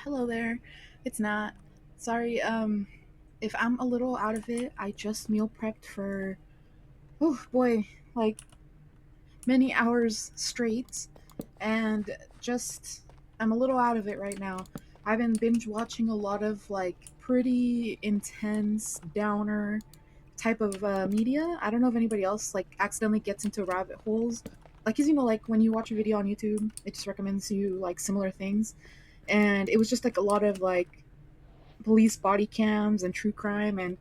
Hello there. It's not. Sorry, if I'm a little out of it, I just meal prepped for, oh boy, like many hours straight, and just, I'm a little out of it right now. I've been binge watching a lot of like pretty intense downer type of media. I don't know if anybody else like accidentally gets into rabbit holes. Like, 'cause, like when you watch a video on YouTube, it just recommends you like similar things. And it was just like a lot of like police body cams and true crime, and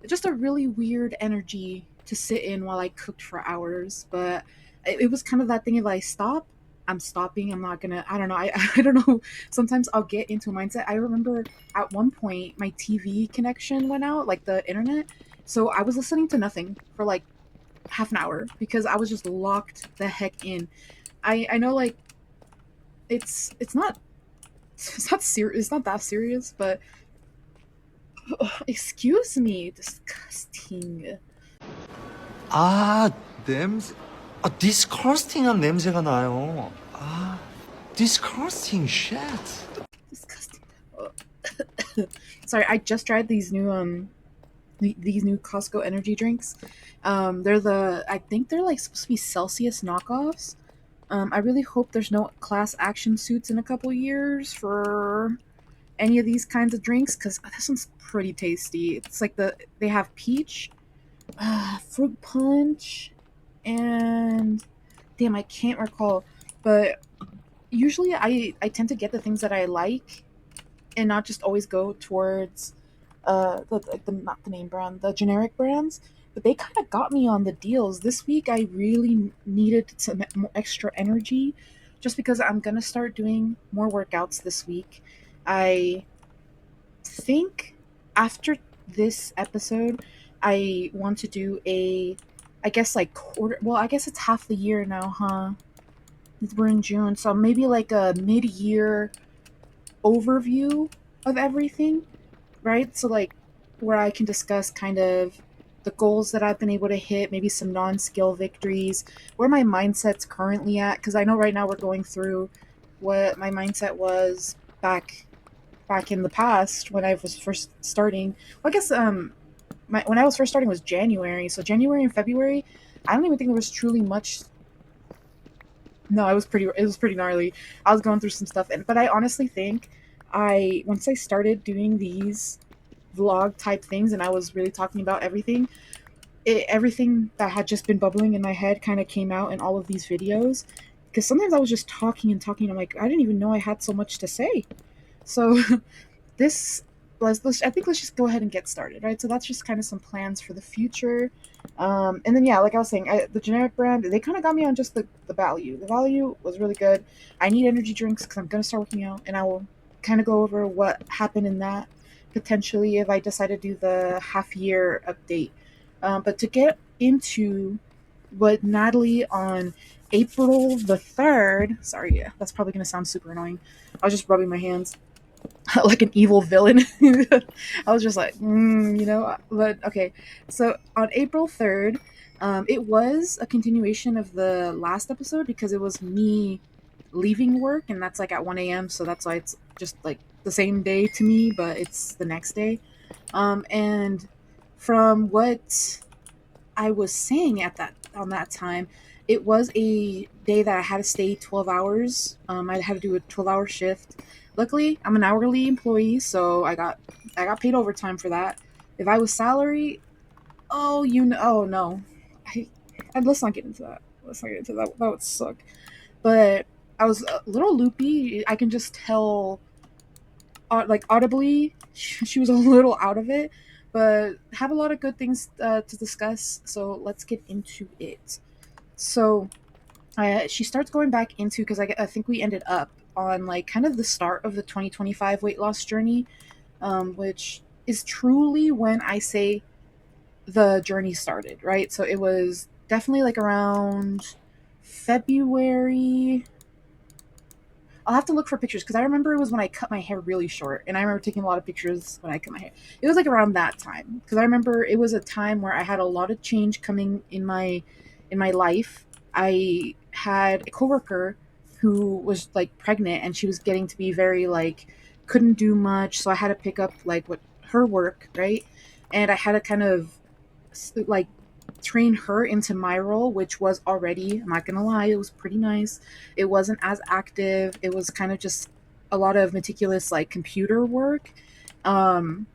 just a really weird energy to sit in while I cooked for hours. But it was kind of that thing, if I stop, I'm stopping. I'm not gonna, I don't know. I don't know. Sometimes I'll get into a mindset. I remember at one point my TV connection went out, like the internet. So I was listening to nothing for like half an hour because I was just locked the heck in. I know, like, it's not it's not that serious, but excuse me, disgusting. 아, 냄새. disgusting한 냄새가 나요. disgusting shit. Disgusting. Sorry, I just tried these new Costco energy drinks. I think they're like supposed to be Celsius knockoffs. I really hope there's no class action suits in a couple years for any of these kinds of drinks, because this one's pretty tasty. It's like they have peach, fruit punch, and damn, I can't recall. But usually I tend to get the things that I like and not just always go towards the not the name brand, the generic brands. But they kind of got me on the deals this week. I really needed some extra energy, just because I'm gonna start doing more workouts this week. I think after this episode, I want to do a, I guess like quarter. Well, I guess it's half the year now, huh? We're in June, so maybe like a mid-year overview of everything, right? So like where I can discuss kind of the goals that I've been able to hit, maybe some non-skill victories, where my mindset's currently at, because I know right now we're going through what my mindset was back in the past when I was first starting. Well, I guess when I was first starting was January, so January and February, I don't even think there was truly much. No, it was pretty gnarly. I was going through some stuff, but I honestly think I once I started doing these vlog type things and I was really talking about everything, everything that had just been bubbling in my head kind of came out in all of these videos. Because sometimes I was just talking and talking. I'm like, I didn't even know I had so much to say. So this I think let's just go ahead and get started, right? So that's just kind of some plans for the future. And then yeah, like I was saying, the generic brand, they kind of got me on just the value. The value was really good. I need energy drinks because I'm gonna start working out, and I will kind of go over what happened in that potentially if I decide to do the half year update. But to get into what Natalie on April the 3rd, sorry, yeah, that's probably gonna sound super annoying. I was just rubbing my hands like an evil villain. I was just like, but okay. So on April 3rd, it was a continuation of the last episode because it was me leaving work, and that's like at 1 a.m. So that's why it's just like the same day to me, but it's the next day. And from what I was saying at that on that time, it was a day that I had to stay 12 hours. I had to do a 12-hour shift. Luckily, I'm an hourly employee, so I got paid overtime for that. If I was salary, oh no, I, let's not get into that. Let's not get into that. That would suck. But I was a little loopy. I can just tell, like audibly, she was a little out of it, but have a lot of good things to discuss. So let's get into it. So she starts going back into, because I think we ended up on like kind of the start of the 2025 weight loss journey, which is truly when I say the journey started, right? So it was definitely like around February. I'll have to look for pictures because I remember it was when I cut my hair really short, and I remember taking a lot of pictures when I cut my hair. It was like around that time because I remember it was a time where I had a lot of change coming in my life. I had a coworker who was like pregnant, and she was getting to be very like couldn't do much, so I had to pick up like what her work, right? And I had to kind of like train her into my role, which was already, I'm not gonna lie, it was pretty nice. It wasn't as active. It was kind of just a lot of meticulous like computer work, um,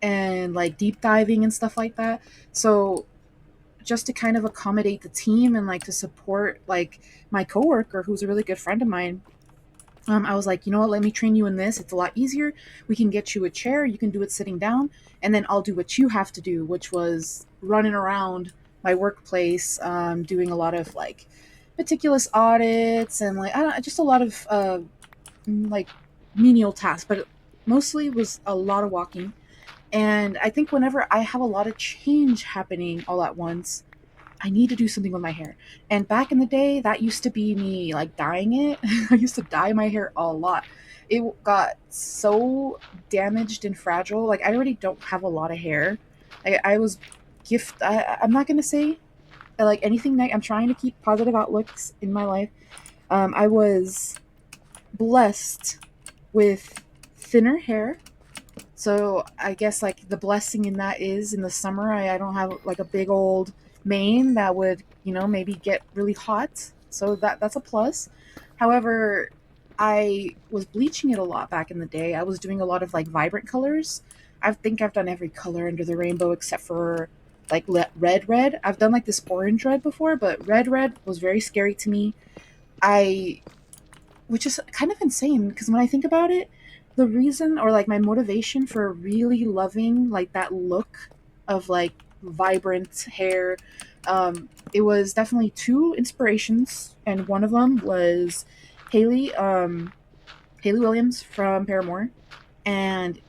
and like deep diving and stuff like that. So just to kind of accommodate the team and like to support like my coworker who's a really good friend of mine, I was like, you know what, let me train you in this. It's a lot easier. We can get you a chair, you can do it sitting down, and then I'll do what you have to do, which was running around my workplace, doing a lot of like meticulous audits and like I don't, just a lot of like menial tasks, but it mostly was a lot of walking. And I think whenever I have a lot of change happening all at once, I need to do something with my hair. And back in the day, that used to be me like dyeing it. I used to dye my hair a lot. It got so damaged and fragile. Like I already don't have a lot of hair. I was I'm not gonna say like anything. I'm trying to keep positive outlooks in my life. I was blessed with thinner hair, so I guess like the blessing in that is in the summer I don't have like a big old mane that would, maybe get really hot. So that's a plus. However, I was bleaching it a lot back in the day. I was doing a lot of like vibrant colors. I think I've done every color under the rainbow except for like red. I've done like this orange red before, but red was very scary to me. I Which is kind of insane because when I think about it, the reason or like my motivation for really loving like that look of like vibrant hair, it was definitely two inspirations, and one of them was Haley, Haley Williams from Paramore, and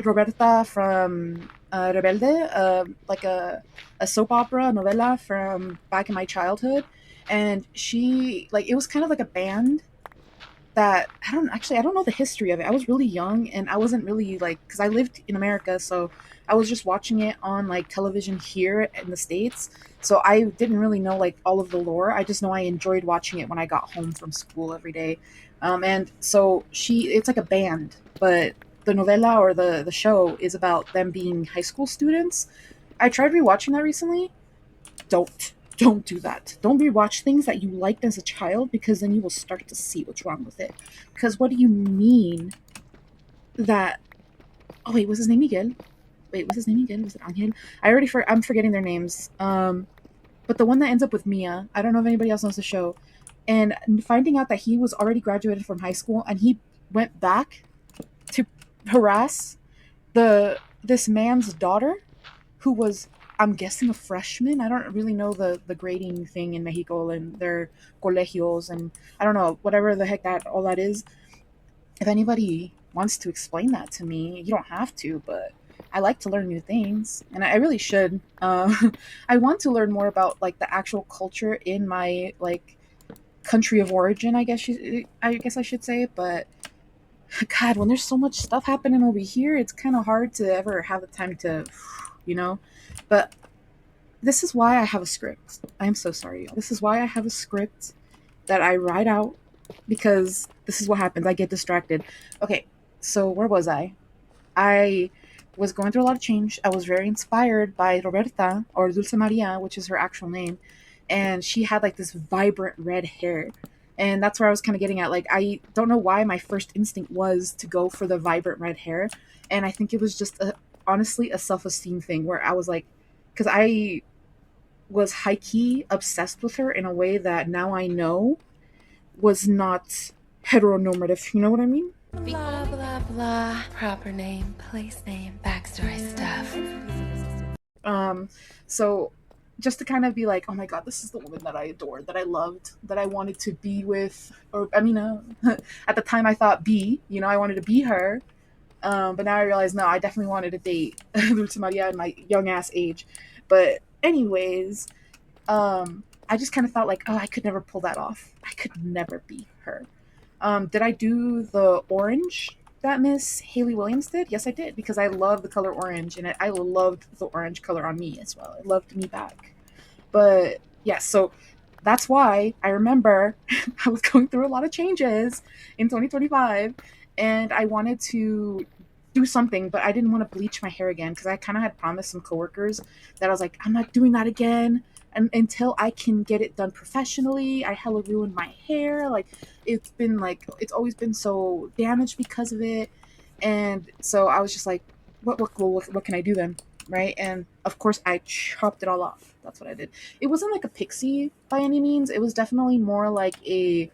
Roberta from Rebelde, like a soap opera novella from back in my childhood. And she, like, it was kind of like a band that I don't know the history of it. I was really young and I wasn't really like, because I lived in America, so I was just watching it on like television here in the States. So I didn't really know like all of the lore. I just know I enjoyed watching it when I got home from school every day. And so it's like a band, but the novella or the show is about them being high school students. I tried rewatching that recently. Don't do that. Don't rewatch things that you liked as a child, because then you will start to see what's wrong with it. Because what do you mean that? Oh wait, was his name Miguel? Wait, was his name Miguel? Was it Angel? I'm forgetting their names. But the one that ends up with Mia, I don't know if anybody else knows the show. And finding out that he was already graduated from high school and he went back to harass this man's daughter, who was, I'm guessing, a freshman. I don't really know the grading thing in Mexico and their colegios, and I don't know whatever the heck that all that is. If anybody wants to explain that to me, you don't have to, but I like to learn new things, and I really should. I want to learn more about like the actual culture in my like country of origin. I guess I should say, but God, when there's so much stuff happening over here, it's kind of hard to ever have the time to, you know. But this is why I have a script. I'm so sorry. This is why I have a script that I write out, because this is what happens. I get distracted. Okay, so where was I? I was going through a lot of change. I was very inspired by Roberta, or Dulce Maria, which is her actual name, and she had like this vibrant red hair. And that's where I was kind of getting at. Like, I don't know why my first instinct was to go for the vibrant red hair. And I think it was just honestly a self esteem thing where I was like, because I was high key obsessed with her in a way that now I know was not heteronormative. You know what I mean? Blah, blah, blah. Proper name, place name, backstory stuff. Um, so just to kind of be like, oh my god, this is the woman that I adored, that I loved, that I wanted to be with, or I mean, at the time I thought I wanted to be her. But now I realize, no, I definitely wanted to date Dulce Maria in my young ass age. But anyways, I just kind of thought like, oh, I could never pull that off. I could never be her. Did I do the orange that Miss Haley Williams did? Yes, I did, because I love the color orange, and I loved the orange color on me as well. It loved me back. But yes, so that's why I remember I was going through a lot of changes in 2025, and I wanted to do something, but I didn't want to bleach my hair again because I kind of had promised some coworkers that I was like, I'm not doing that again. And until I can get it done professionally, I hella ruined my hair. Like, it's always been so damaged because of it. And so I was just like, what can I do then? Right. And of course, I chopped it all off. That's what I did. It wasn't like a pixie by any means. It was definitely more like it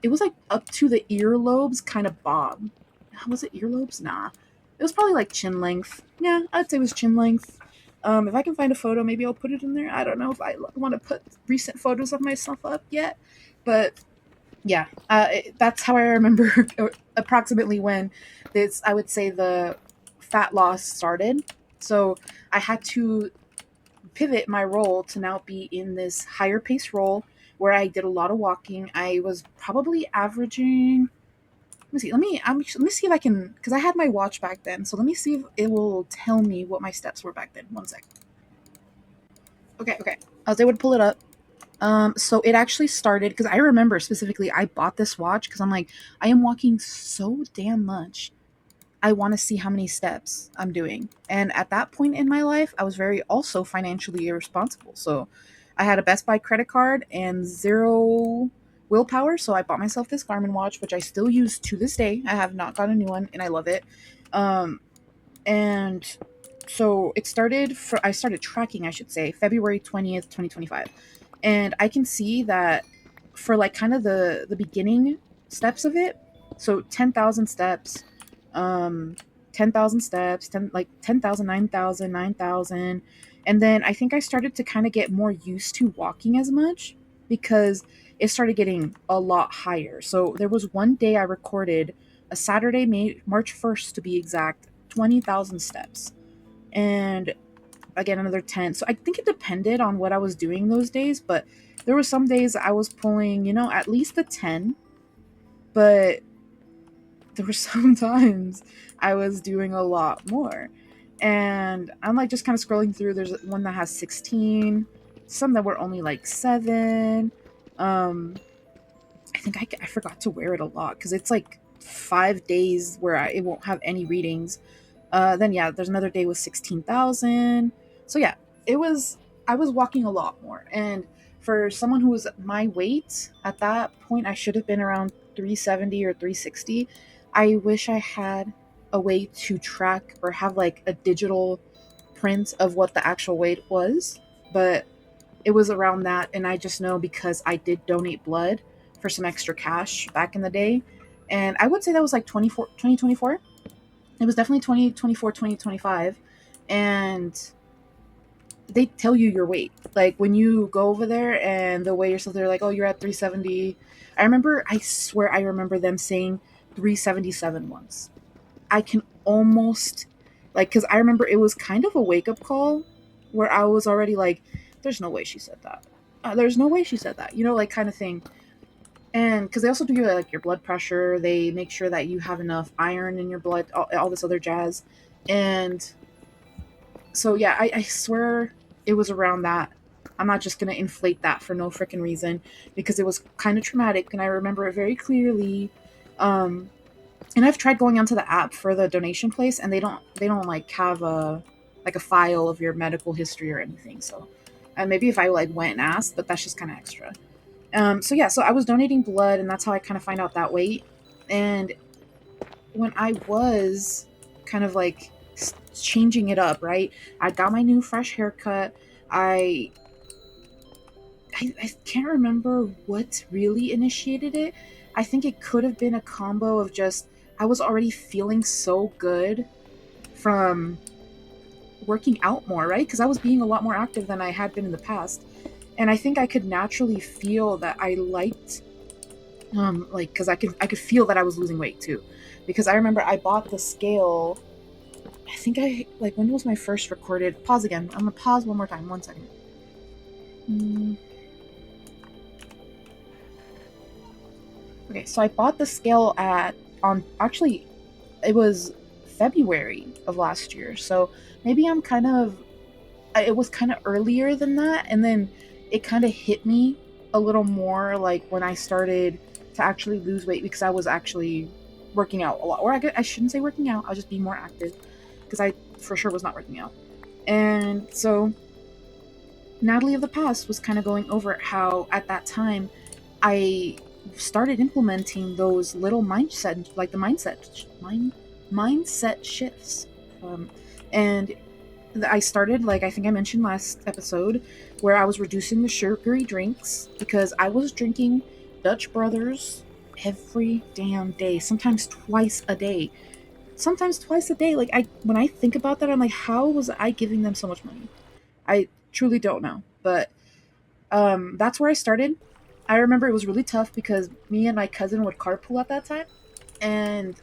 was like up to the earlobes kind of bob. Was it earlobes? Nah. It was probably like chin length. Yeah, I'd say it was chin length. If I can find a photo, maybe I'll put it in there. I don't know if I want to put recent photos of myself up yet, but yeah, that's how I remember approximately when this. I would say the fat loss started. So I had to pivot my role to now be in this higher pace role where I did a lot of walking. I was probably averaging. Let me see. Let me see if I can, because I had my watch back then. So let me see if it will tell me what my steps were back then. One sec. Okay. I was able to pull it up. So it actually started because I remember specifically I bought this watch because I'm like, I am walking so damn much. I want to see how many steps I'm doing. And at that point in my life, I was very also financially irresponsible. So I had a Best Buy credit card and zero willpower. So I bought myself this Garmin watch, which I still use to this day. I have not got a new one and I love it. Um, and so I started tracking, I should say, February 20th, 2025. And I can see that for like kind of the beginning steps of it, so 10,000 steps, um 10,000 steps, 10 like 10,000, 9,000, 9,000, and then I think I started to kind of get more used to walking as much because it started getting a lot higher. So there was one day I recorded a Saturday, March 1st to be exact, 20,000 steps. And again another 10. So I think it depended on what I was doing those days, but there were some days I was pulling, at least a 10, but there were some times I was doing a lot more. And I'm like just kind of scrolling through. There's one that has 16, some that were only like 7. Um, I think I forgot to wear it a lot because it's like 5 days where it won't have any readings. Then yeah, there's another day with 16,000. So yeah, it was I was walking a lot more, and for someone who was my weight at that point, I should have been around 370 or 360. I wish I had a way to track or have like a digital print of what the actual weight was, but it was around that, and I just know because I did donate blood for some extra cash back in the day, and I would say that was like 2024. It was definitely 2024, 2025, and they tell you your weight. Like when you go over there and they'll weigh yourself, they're like, "Oh, you're at 370." I swear, I remember them saying 377 once. I can almost because I remember it was kind of a wake up call where I was already like, "There's no way she said that. There's no way she said that." Like kind of thing. And because they also do like your blood pressure, they make sure that you have enough iron in your blood, all this other jazz. And so yeah, I swear it was around that. I'm not just gonna inflate that for no freaking reason because it was kind of traumatic and I remember it very clearly. Um, and I've tried going onto the app for the donation place and they don't like have a file of your medical history or anything. So maybe if I like went and asked, but that's just kind of extra. So yeah, so I was donating blood, and that's how I kind of find out that weight. And when I was kind of like changing it up, right? I got my new fresh haircut. I I can't remember what really initiated it. I think it could have been a combo of just I was already feeling so good from working out more, right? Because I was being a lot more active than I had been in the past. And I think I could naturally feel that I liked because I could feel that I was losing weight too. Because I remember I bought the scale. I think when was my first recorded pause again? I'm gonna pause one more time, 1 second. Okay, so I bought the scale on actually it was February of last year. So maybe it was kind of earlier than that, and then it kind of hit me a little more like when I started to actually lose weight because I was actually working out a lot. Or I shouldn't say working out, I'll just be more active because I for sure was not working out. And so Natalie of the past was kind of going over how at that time I started implementing those little mindset, like the mindset shifts. Um, and I started, like I think I mentioned last episode, where I was reducing the sugary drinks because I was drinking Dutch Brothers every damn day, sometimes twice a day. Sometimes twice a day. Like when I think about that, I'm like, how was I giving them so much money? I truly don't know. But that's where I started. I remember it was really tough because me and my cousin would carpool at that time, and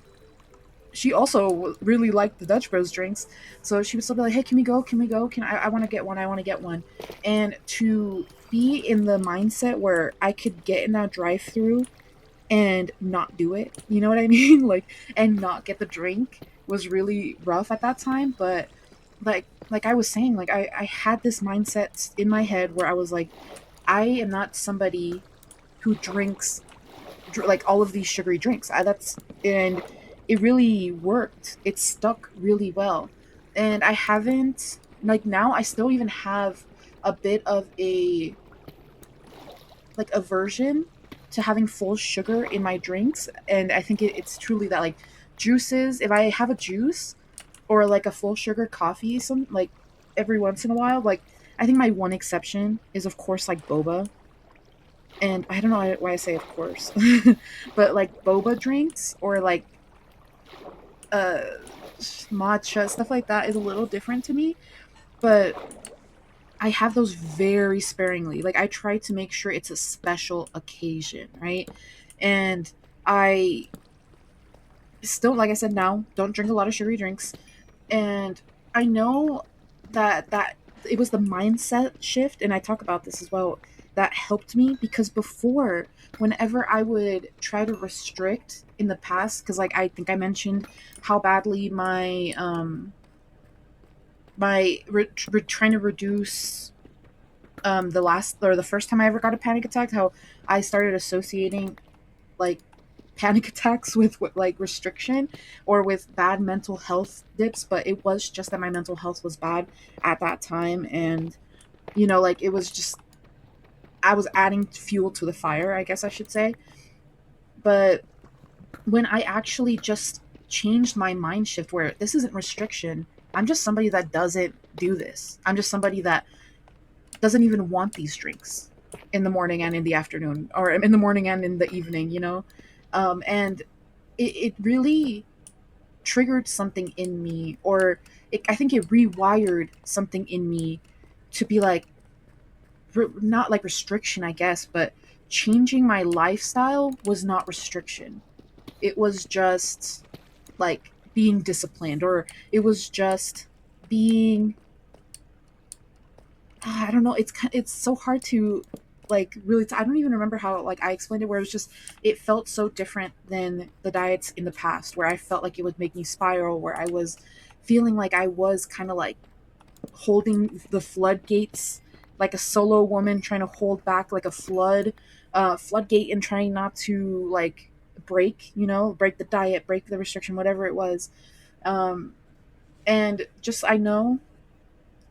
she also really liked the Dutch Bros drinks, so she would still be like, "Hey, can we go? Can we go? Can I want to get one? I want to get one." And to be in the mindset where I could get in that drive-through and not do it, you know what I mean? Like, and not get the drink was really rough at that time. But like I was saying, like I had this mindset in my head where I was like, I am not somebody who drinks like all of these sugary drinks. That's and it really worked. It stuck really well, and I haven't like now. I still even have a bit of a like aversion to having full sugar in my drinks, and I think it's truly that like juices. If I have a juice or like a full sugar coffee, some like every once in a while, like I think my one exception is of course like boba, and I don't know why I say of course, but like boba drinks or like uh matcha stuff like that is a little different to me. But I have those very sparingly. Like I try to make sure it's a special occasion, right? And I still, like I said, now don't drink a lot of sugary drinks. And I know that it was the mindset shift, and I talk about this as well, that helped me because before, whenever I would try to restrict in the past, because like I think I mentioned how badly trying to reduce the last or the first time I ever got a panic attack, how I started associating like panic attacks with like restriction or with bad mental health dips. But it was just that my mental health was bad at that time, and like it was just I was adding fuel to the fire, I guess I should say. But when I actually just changed my mind shift where this isn't restriction, I'm just somebody that doesn't do this. I'm just somebody that doesn't even want these drinks in the morning and in the afternoon, or in the morning and in the evening. And it really triggered something in me, or I think it rewired something in me to be like, not like restriction, I guess, but changing my lifestyle was not restriction. It was just like being disciplined, or it was just being, I don't know. It's so hard to like really. I don't even remember how like I explained it. Where it was just it felt so different than the diets in the past, where I felt like it would make me spiral. Where I was feeling like I was kind of like holding the floodgates, like a solo woman trying to hold back like a floodgate, and trying not to like break the diet, break the restriction, whatever it was. Um, and just I know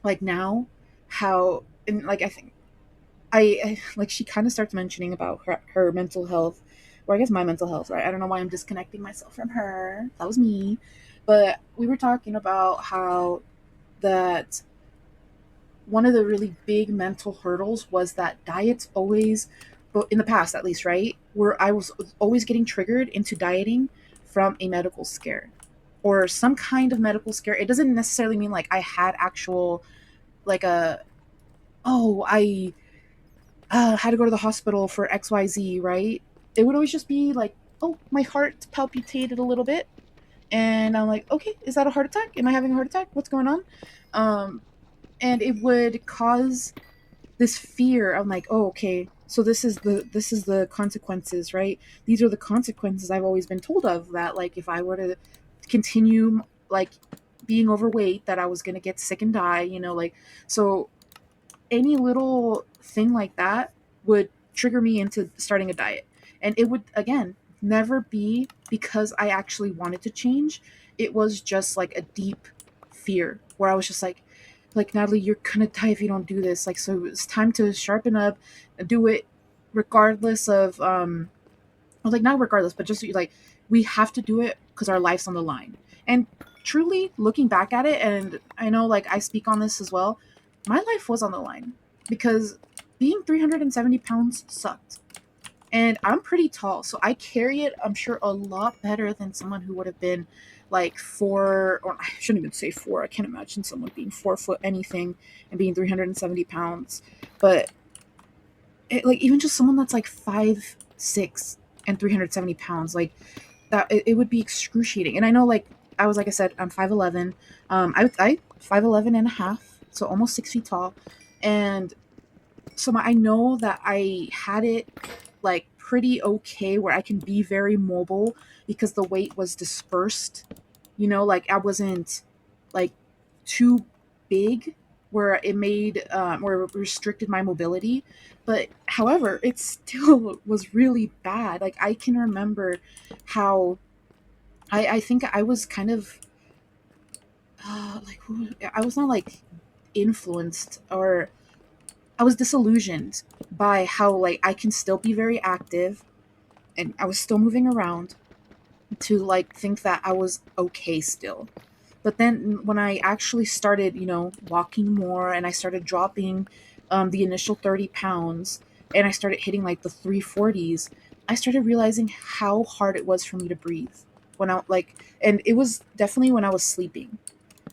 like now how, and like I think I like she kind of starts mentioning about her mental health, or I guess my mental health, right? I don't know why I'm disconnecting myself from her. That was me. But we were talking about how that one of the really big mental hurdles was that diets always, but in the past at least, right, where I was always getting triggered into dieting from a medical scare or some kind of medical scare. It doesn't necessarily mean like I had actual like a, oh, I had to go to the hospital for XYZ, right? It would always just be like, oh, my heart palpitated a little bit. And I'm like, okay, is that a heart attack? Am I having a heart attack? What's going on? Um, and it would cause this fear. I'm like, oh, okay, so this is the consequences, right? These are the consequences I've always been told of, that like if I were to continue like being overweight, that I was gonna get sick and die, like. So any little thing like that would trigger me into starting a diet. And it would, again, never be because I actually wanted to change. It was just like a deep fear where I was just like Natalie, you're gonna die if you don't do this. Like, so it's time to sharpen up and do it regardless of like not regardless, but just like we have to do it because our life's on the line. And truly looking back at it, and I know like I speak on this as well, my life was on the line because being 370 pounds sucked. And I'm pretty tall, so I carry it, I'm sure, a lot better than someone who would have been like 4, or I shouldn't even say 4. I can't imagine someone being 4 foot anything and being 370 pounds. But like even just someone that's like 5'6" and 370 pounds, like that, it would be excruciating. And I know, like I was, like I said, I'm 5'11". I 5'11 and a half, so almost 6 feet tall. And so I know that I had it like pretty okay where I can be very mobile because the weight was dispersed. Like I wasn't like too big where it made where it restricted my mobility. But however, it still was really bad. Like I can remember how I think I was kind of like I was not like influenced, or I was disillusioned by how like I can still be very active and I was still moving around, to like think that I was okay still. But then when I actually started, walking more, and I started dropping the initial 30 pounds, and I started hitting like the 340s, I started realizing how hard it was for me to breathe. And it was definitely when I was sleeping.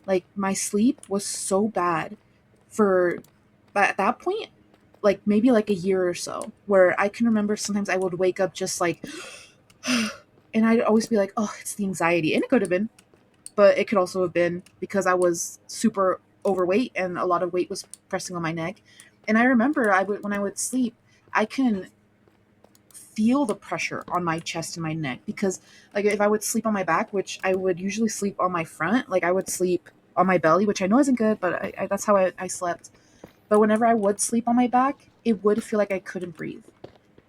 Like my sleep was so bad for, at that point, like maybe like a year or so, where I can remember sometimes I would wake up just like, and I'd always be like, oh, it's the anxiety. And it could have been, but it could also have been because I was super overweight and a lot of weight was pressing on my neck. And I remember when I would sleep, I can feel the pressure on my chest and my neck, because like if I would sleep on my back, which I would usually sleep on my front, like I would sleep on my belly, which I know isn't good, but that's how I slept. But whenever I would sleep on my back, it would feel like I couldn't breathe.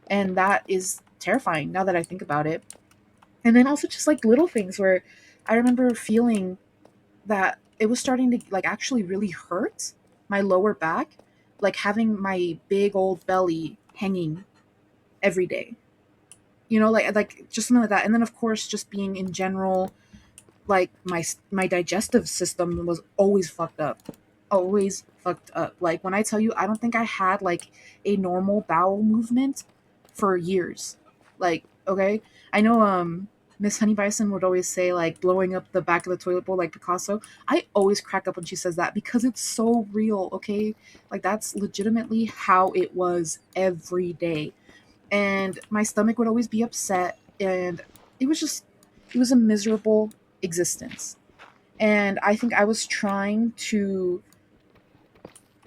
And that is terrifying now that I think about it. And then also just like little things where I remember feeling that it was starting to like actually really hurt my lower back, like having my big old belly hanging every day. Like just something like that. And then of course just being in general, like my digestive system was always fucked up. Always fucked up. Like when I tell you, I don't think I had like a normal bowel movement for years. Like, okay, I know Miss Honey Bison would always say like blowing up the back of the toilet bowl like Picasso. I always crack up when she says that because it's so real, okay? Like that's legitimately how it was every day. And my stomach would always be upset, and it was just it was a miserable existence. And I think I was trying to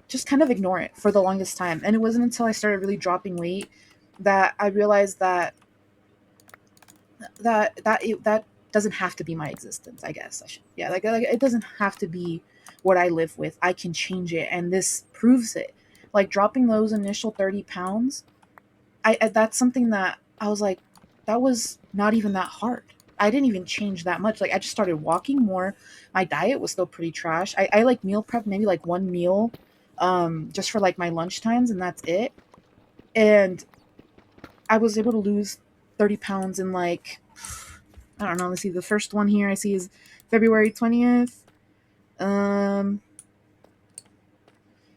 just kind of ignore it for the longest time. And it wasn't until I started really dropping weight that I realized that doesn't have to be my existence. I guess I should, yeah, like it doesn't have to be what I live with. I can change it, and this proves it. Like dropping those initial 30 pounds, that's something that I was like, that was not even that hard. I didn't even change that much. Like I just started walking more. My diet was still pretty trash. I like meal prep, maybe like one meal, just for like my lunch times, and that's it. And I was able to lose 30 pounds in like, I don't know. Let's see. The first one here I see is February 20th. Um,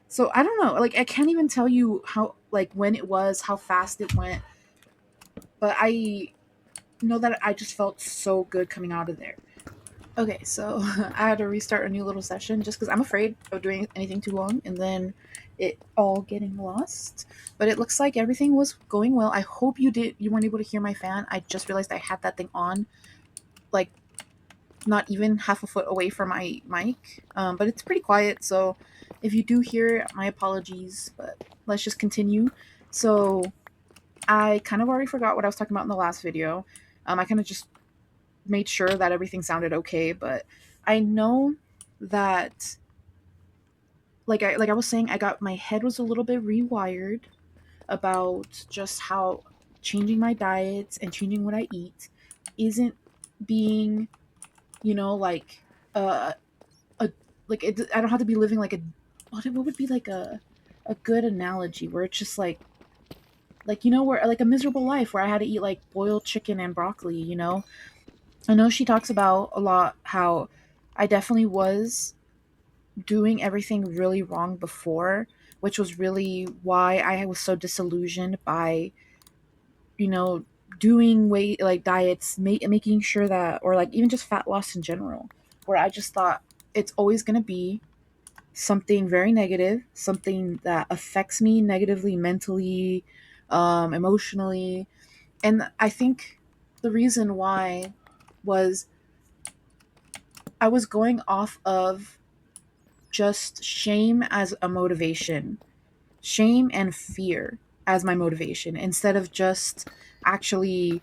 so I don't know. Like I can't even tell you how, like when it was, how fast it went, but I know that I just felt so good coming out of there. Okay, so I had to restart a new little session just because I'm afraid of doing anything too long and then it all getting lost. But it looks like everything was going well. I hope you weren't able to hear my fan. I just realized I had that thing on, like not even half a foot away from my mic. But it's pretty quiet, so if you do hear it, my apologies. But let's just continue. So I kind of already forgot what I was talking about in the last video. I kind of just made sure that everything sounded okay, but I know that like I was saying, I got my head was a little bit rewired about just how changing my diets and changing what I eat isn't being, you know, like uh, a like I don't have to be living like a what would be like a good analogy where it's just like you know where like a miserable life where I had to eat like boiled chicken and broccoli, you know. I know she talks about a lot how I definitely was doing everything really wrong before, which was really why I was so disillusioned by, you know, doing weight like diets, making sure that, or like even just fat loss in general, where I just thought it's always going to be something very negative, something that affects me negatively, mentally, emotionally. And I think the reason why was I was going off of just shame as a motivation, shame and fear as my motivation, instead of just actually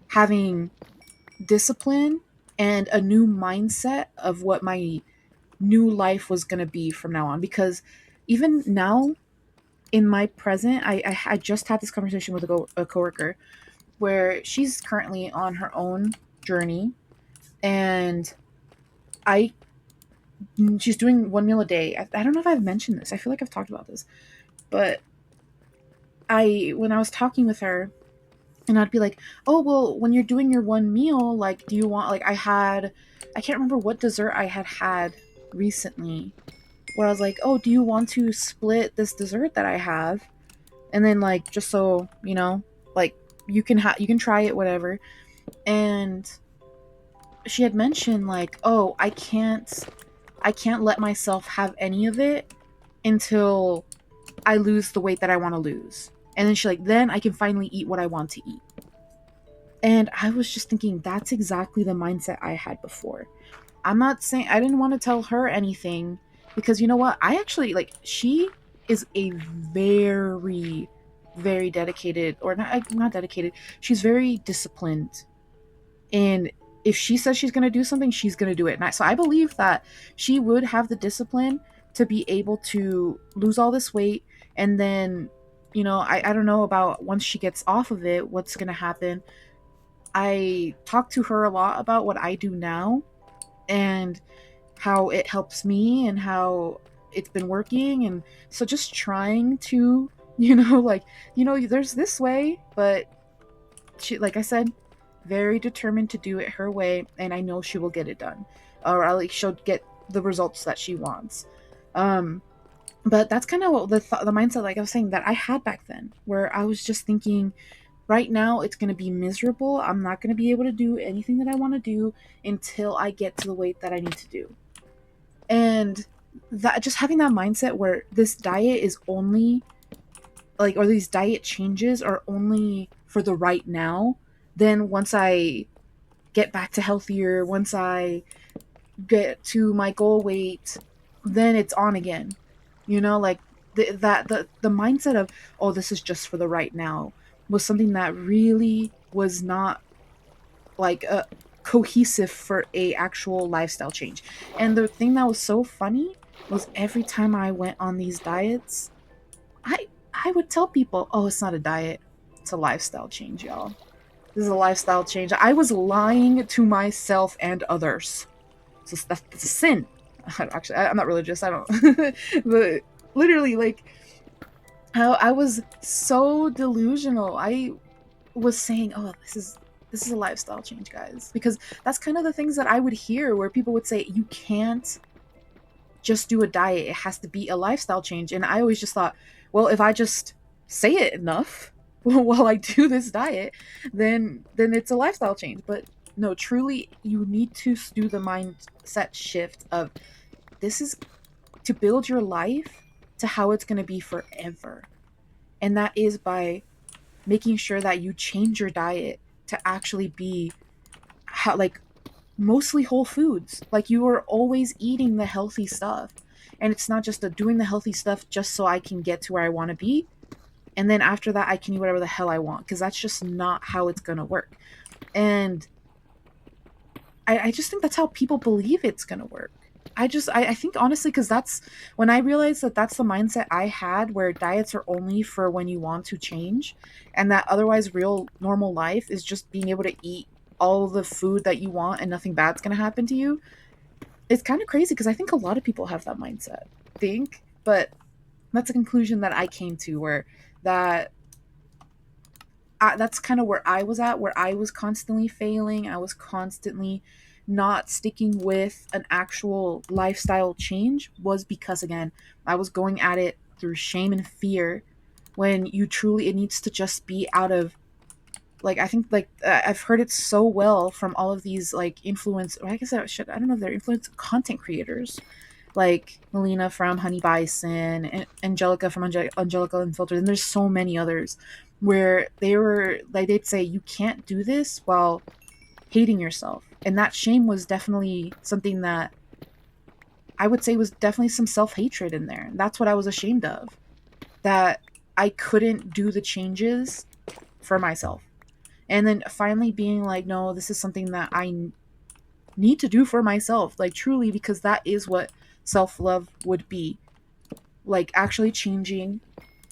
having discipline and a new mindset of what my new life was going to be from now on. Because even now, in my present, I just had this conversation with a coworker where she's currently on her own journey, and I she's doing one meal a day. I don't know if I've mentioned this. I feel like I've talked about this, but I when I was talking with her, and I'd be like, "Oh, well, when you're doing your one meal, like, do you want like I can't remember what dessert I had recently, where I was like, "Oh, do you want to split this dessert that I have?" And then like just so, you know, like you can try it whatever. And she had mentioned like, "Oh, I can't let myself have any of it until I lose the weight that I want to lose." And then she like, "Then I can finally eat what I want to eat." And I was just thinking that's exactly the mindset I had before. I'm not saying I didn't want to tell her anything because you know what? I actually like she is a very very dedicated, or not dedicated. She's very disciplined, and if she says she's going to do something, she's going to do it. And so I believe that she would have the discipline to be able to lose all this weight, and then, you know, I don't know about once she gets off of it what's going to happen. I talk to her a lot about what I do now and how it helps me and how it's been working. And so just trying to, you know, like, you know, there's this way, but she, like I said, very determined to do it her way, and I know she will get it done, or at least she'll get the results that she wants. Um, but that's kind of what the mindset, like I was saying, that I had back then, where I was just thinking, right now it's going to be miserable. I'm not going to be able to do anything that I want to do until I get to the weight that I need to do. And that just having that mindset where this diet is only like, or these diet changes are only for the right now, then once I get back to healthier, once I get to my goal weight, then it's on again. You know, like the mindset of, oh, this is just for the right now, was something that really was not like a cohesive for a actual lifestyle change. And the thing that was so funny was every time I went on these diets, I I would tell people, "Oh, it's not a diet. It's a lifestyle change, y'all. This is a lifestyle change." I was lying to myself and others. So that's a sin. Actually, I'm not religious. I don't. But literally, like, how I was so delusional. I was saying, "Oh, this is a lifestyle change, guys," because that's kind of the things that I would hear where people would say, "You can't just do a diet. It has to be a lifestyle change." And I always just thought, well, if I just say it enough while I do this diet, then it's a lifestyle change. But no, truly, you need to do the mindset shift of, this is to build your life to how it's going to be forever. And that is by making sure that you change your diet to actually be how, like, mostly whole foods. Like, you are always eating the healthy stuff. And it's not just doing the healthy stuff just so I can get to where I want to be. And then after that, I can eat whatever the hell I want. Because that's just not how it's going to work. And I just think that's how people believe it's going to work. I think honestly, because that's when I realized that that's the mindset I had, where diets are only for when you want to change, and that otherwise real normal life is just being able to eat all the food that you want and nothing bad's going to happen to you. It's kind of crazy because I think a lot of people have that mindset. Think, but that's a conclusion that I came to, where that that's kind of where I was at, where I was constantly failing. I was constantly not sticking with an actual lifestyle change, was because, again, I was going at it through shame and fear, when you truly, it needs to just be out of, like, I think, like, I've heard it so well from all of these, like, influence, or I guess I don't know if they're influence content creators, like Melina from Honey Bison and Angelica from Angelica Unfiltered, and there's so many others, where they were like, they'd say you can't do this while hating yourself, and that shame was definitely something that I would say was definitely some self hatred in there. That's what I was ashamed of, that I couldn't do the changes for myself, and then finally being like, no, this is something that I need to do for myself, like truly, because that is what self love would be, like actually changing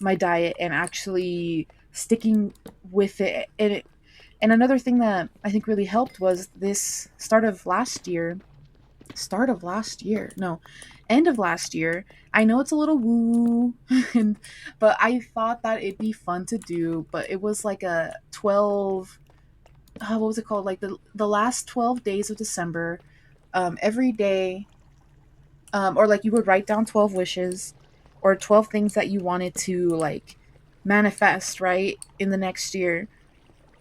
my diet and actually sticking with it. And another thing that I think really helped was this start of last year, no, end of last year. I know it's a little woo, and but I thought that it'd be fun to do. But it was like a 12. What was it called? Like the last 12 days of December. Every day, or like you would write down 12 wishes or 12 things that you wanted to like manifest, right, in the next year.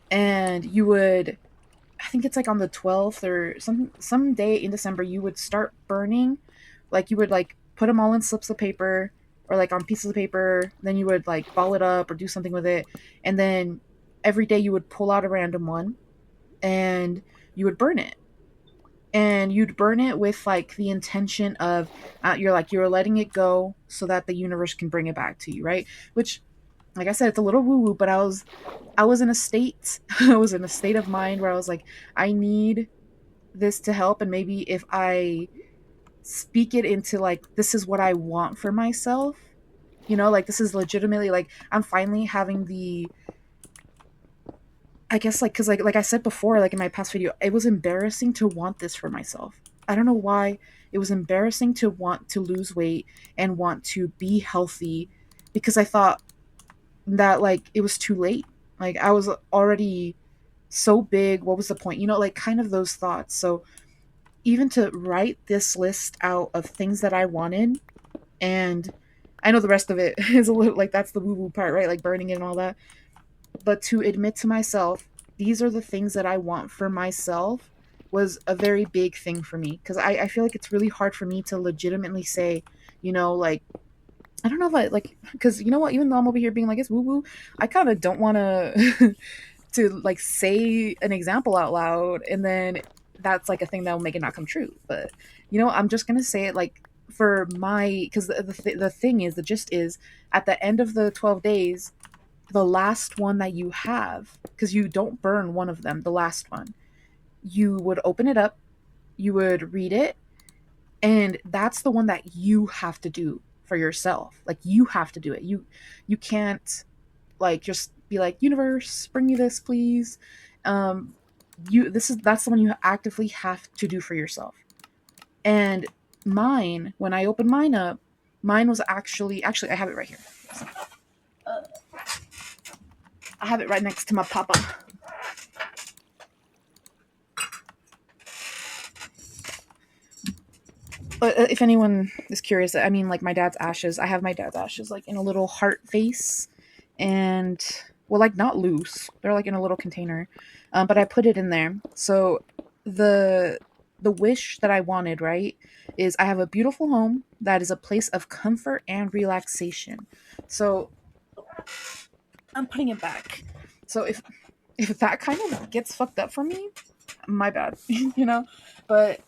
And you would, I think it's like on the 12th or some day in December, you would start burning, like you would like put them all in slips of paper or like on pieces of paper, then you would like ball it up or do something with it, and then every day you would pull out a random one and you would burn it, and you'd burn it with like the intention of, you're letting it go so that the universe can bring it back to you, right? Which, like I said, it's a little woo woo, but I was in a state I was in a state of mind where I was like, I need this to help, and maybe if I speak it into like, this is what I want for myself, like this is legitimately, like I'm finally having the, I guess, like, because like I said before, like in my past video, it was embarrassing to want this for myself. I don't know why. It was embarrassing to want to lose weight and want to be healthy, because I thought that like it was too late. Like I was already so big. What was the point? Like kind of those thoughts. So even to write this list out of things that I wanted, and I know the rest of it is a little like, that's the woo woo part, right? Like burning it and all that. But to admit to myself, these are the things that I want for myself, was a very big thing for me, because I feel like it's really hard for me to legitimately say, like, I don't know if I like, because you know what, even though I'm over here being like it's woo woo, I kind of don't want to to like say an example out loud, and then that's like a thing that will make it not come true. But I'm just gonna say it like, for my, because the thing is, the gist is, at the end of the 12 days, the last one that you have, because you don't burn one of them, the last one, you would open it up, you would read it, and that's the one that you have to do for yourself. Like you have to do it. You can't like just be like, universe, bring me this, please. Um, that's the one you actively have to do for yourself. And mine, when I opened mine up, mine was actually I have it right here. I have it right next to my papa. But if anyone is curious, I mean, like my dad's ashes. I have my dad's ashes like in a little heart vase, and well, like not loose. They're like in a little container, but I put it in there. So the the wish that I wanted, right, is I have a beautiful home that is a place of comfort and relaxation. So I'm putting it back. So if that kind of gets fucked up for me, my bad, But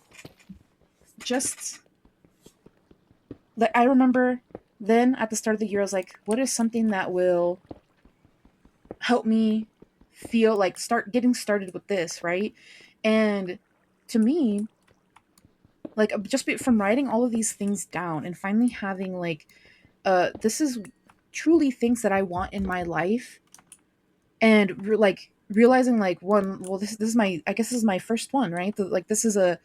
just like, I remember then at the start of the year, I was like, what is something that will help me feel like start getting started with this, right? And to me, like from writing all of these things down and finally having like this is truly things that I want in my life, and like realizing like one, well, this is my, I guess this is my first one, right? Like this is a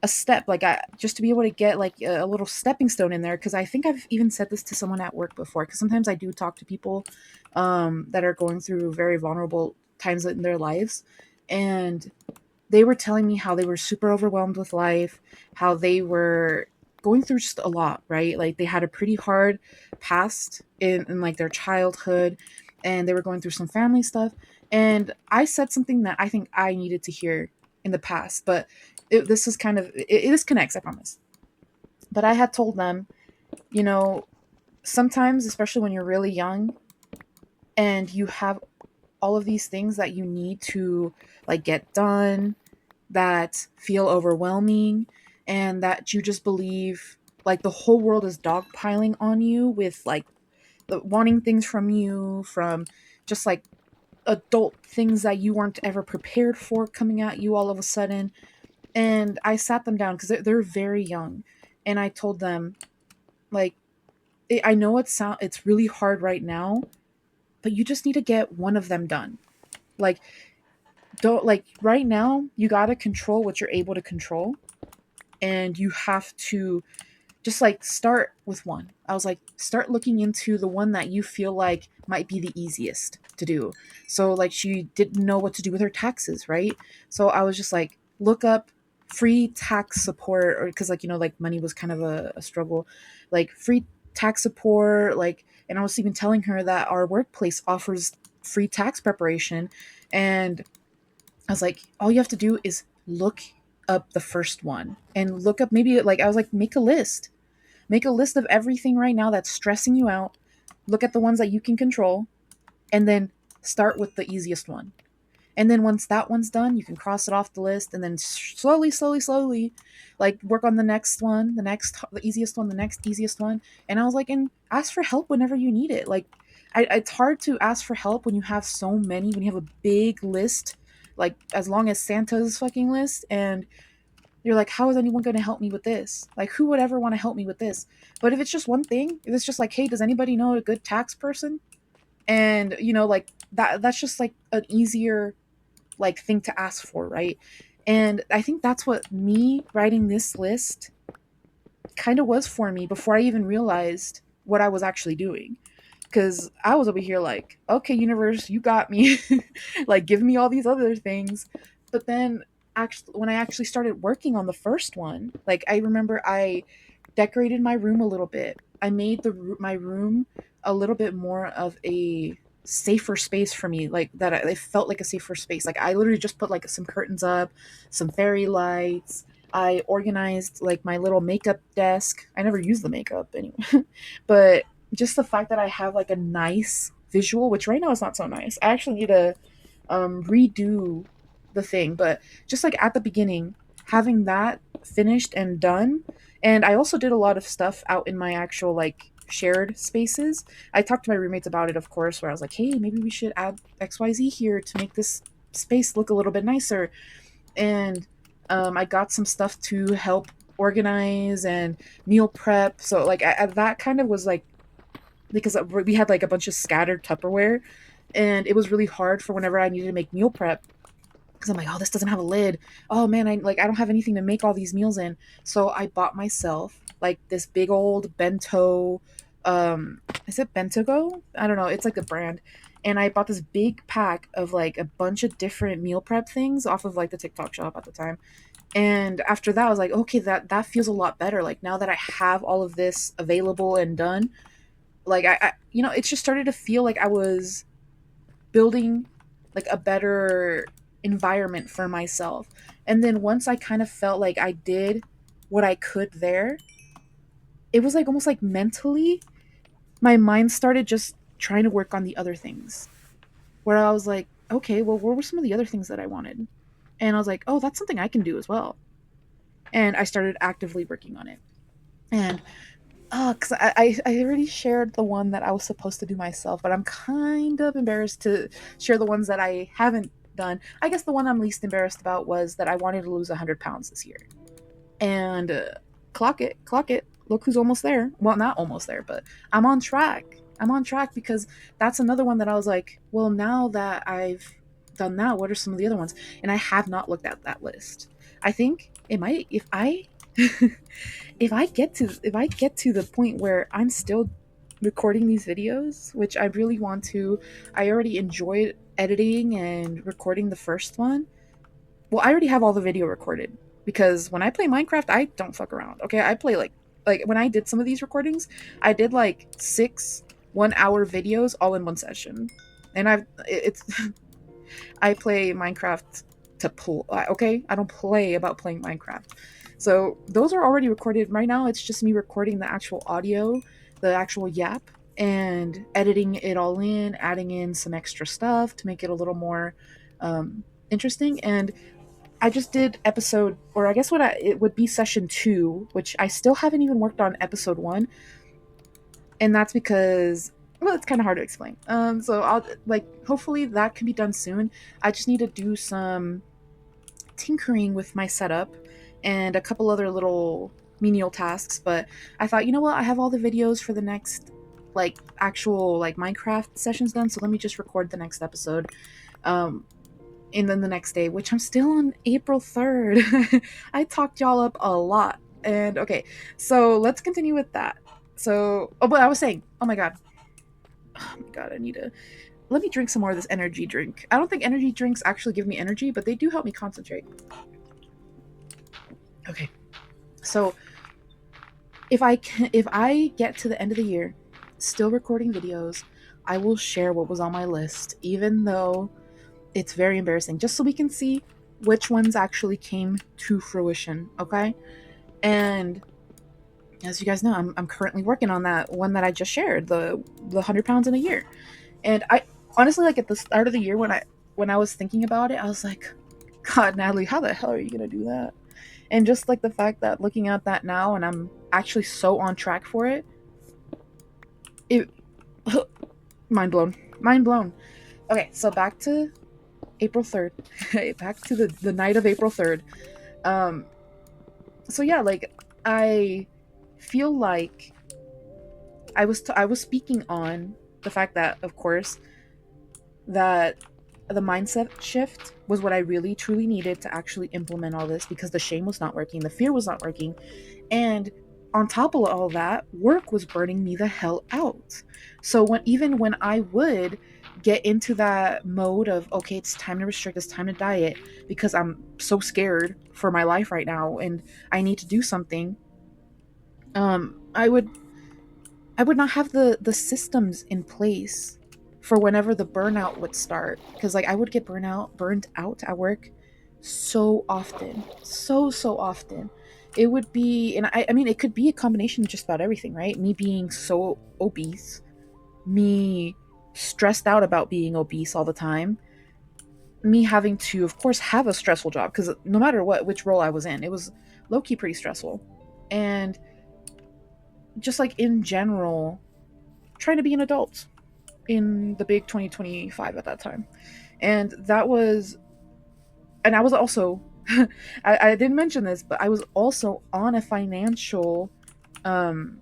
step, like I just to be able to get like a little stepping stone in there, because I think I've even said this to someone at work before, because sometimes I do talk to people that are going through very vulnerable times in their lives, and they were telling me how they were super overwhelmed with life, how they were going through just a lot, right? Like they had a pretty hard past in like their childhood, and they were going through some family stuff. And I said something that I think I needed to hear in the past, but this is kind of this connects, I promise. But I had told them, you know, sometimes, especially when you're really young and you have all of these things that you need to like get done, that feel overwhelming, and that you just believe like the whole world is dogpiling on you with like wanting things from you, from just like adult things that you weren't ever prepared for coming at you all of a sudden. And I sat them down because they're very young, and I told them like, I know it's really hard right now, but you just need to get one of them done. Like, don't, like, right now you got to control what you're able to control, and you have to just like start with one. I was like, start looking into the one that you feel like might be the easiest to do. So like she didn't know what to do with her taxes, right? So I was just like, look up free tax support, or because like, you know, like money was kind of a struggle, like free tax support, like, and I was even telling her that our workplace offers free tax preparation. And I was like, all you have to do is look up the first one, and look up, maybe like, I was like, make a list. Make a list of everything right now that's stressing you out. Look at the ones that you can control, and then start with the easiest one. And then once that one's done, you can cross it off the list, and then slowly, slowly, slowly, like work on the next one, the easiest one, the next easiest one. And I was like, and ask for help whenever you need it. Like, it's hard to ask for help when you have so many, when you have a big list, like as long as Santa's fucking list, and you're like, how is anyone going to help me with this? Like, who would ever want to help me with this? But if it's just one thing, if it's just like, hey, does anybody know a good tax person? And, you know, like that's just like an easier like thing to ask for, right? And I think that's what me writing this list kind of was for me before I even realized what I was actually doing. Because I was over here like, okay, universe, you got me. Like, give me all these other things. But then, actually, when I actually started working on the first one, like, I remember I decorated my room a little bit. I made my room a little bit more of a safer space for me, like that. It felt like a safer space. Like, I literally just put like some curtains up, some fairy lights. I organized like my little makeup desk. I never use the makeup anyway, but just the fact that I have like a nice visual, which right now is not so nice. I actually need to redo the thing, but just like at the beginning, having that finished and done. And I also did a lot of stuff out in my actual like shared spaces. I talked to my roommates about it, of course, where I was like, hey, maybe we should add XYZ here to make this space look a little bit nicer. And I got some stuff to help organize and meal prep. So like that kind of was like, because we had like a bunch of scattered Tupperware, and it was really hard for whenever I needed to make meal prep, because I'm like, oh, this doesn't have a lid. Oh man, I don't have anything to make all these meals in. So I bought myself like this big old bento. Is it Bentago? I don't know. It's like a brand. And I bought this big pack of like a bunch of different meal prep things off of like the TikTok shop at the time. And after that, I was like, okay, that feels a lot better. Like now that I have all of this available and done, like you know, it just started to feel like I was building like a better environment for myself. And then once I kind of felt like I did what I could there, it was like almost like mentally my mind started just trying to work on the other things, where I was like, okay, well, what were some of the other things that I wanted? And I was like, oh, that's something I can do as well. And I started actively working on it. And because I already shared the one that I was supposed to do myself, but I'm kind of embarrassed to share the ones that I haven't done. I guess the one I'm least embarrassed about was that I wanted to lose 100 pounds this year. And clock it. Look who's almost there. Well, not almost there, but I'm on track. I'm on track because that's another one that I was like, well, now that I've done that, what are some of the other ones? And I have not looked at that list. I think it might if I if I get to the point where I'm still recording these videos, which I really want to. I already enjoyed editing and recording the first one. Well, I already have all the video recorded because when I play Minecraft, I don't fuck around. Okay, I play like when I did some of these recordings, I did like 6 1-hour videos all in one session, and it's I play Minecraft to pull. Okay, I don't play about playing Minecraft. So those are already recorded. Right now, it's just me recording the actual audio, the actual yap, and editing it all in, adding in some extra stuff to make it a little more interesting. And I just did episode, or I guess it would be session 2, which I still haven't even worked on episode 1, and that's because, well, it's kind of hard to explain. So I'll like hopefully that can be done soon. I just need to do some tinkering with my setup and a couple other little menial tasks. But I thought, you know what, I have all the videos for the next like actual like Minecraft sessions done, so let me just record the next episode. And then the next day, which I'm still on April 3rd. I talked y'all up a lot. And okay, so let's continue with that. So, oh, but I was saying, oh my god, I need to let me drink some more of this energy drink. I don't think energy drinks actually give me energy, but they do help me concentrate. Okay, so if I get to the end of the year, still recording videos, I will share what was on my list, even though it's very embarrassing, just so we can see which ones actually came to fruition. Okay, and as you guys know, I'm currently working on that one that I just shared, the 100 pounds in a year. And I honestly, like at the start of the year when I was thinking about it, I was like, God, Natalie, how the hell are you gonna do that? And just like the fact that looking at that now and I'm actually so on track for it, it mind blown. Mind blown. Okay, so back to April 3rd. Back to the night of April 3rd. So yeah, like I feel like I was speaking on the fact that, of course, that the mindset shift was what I really truly needed to actually implement all this, because the shame was not working, the fear was not working, and on top of all that, work was burning me the hell out. So even when I would get into that mode of, okay, it's time to restrict, it's time to diet because I'm so scared for my life right now and I need to do something, I would not have the systems in place for whenever the burnout would start, because like I would get burned out at work so often, so often. It would be, and I mean, it could be a combination of just about everything, right? Me being so obese, me stressed out about being obese all the time, me having to, of course, have a stressful job, because no matter which role I was in, it was low-key pretty stressful. And just like in general, trying to be an adult in the big 2025 at that time. And that was, and I was also, I didn't mention this, but I was also on a financial, I don't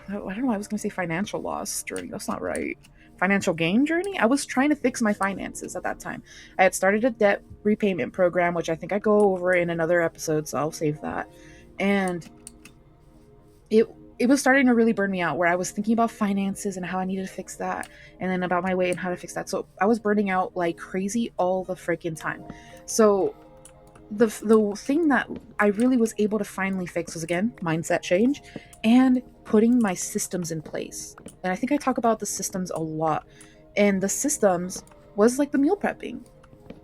know, I was going to say financial loss journey. That's not right. Financial gain journey? I was trying to fix my finances at that time. I had started a debt repayment program, which I think I go over in another episode, so I'll save that. And it was starting to really burn me out, where I was thinking about finances and how I needed to fix that, and then about my weight and how to fix that. So I was burning out like crazy all the freaking time. So the thing that I really was able to finally fix was, again, mindset change and putting my systems in place. And I think I talk about the systems a lot. And the systems was like the meal prepping.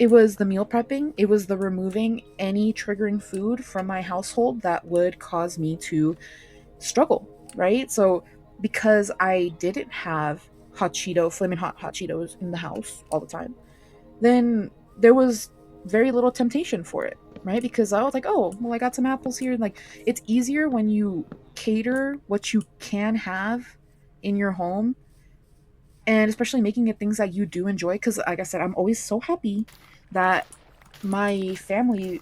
It was the meal prepping. It was the removing any triggering food from my household that would cause me to struggle, right? So because I didn't have flaming hot Cheetos in the house all the time, then there was very little temptation for it, right? Because I was like, oh, well, I got some apples here. And like, it's easier when you cater what you can have in your home, and especially making it things that you do enjoy. Because like I said, I'm always so happy that my family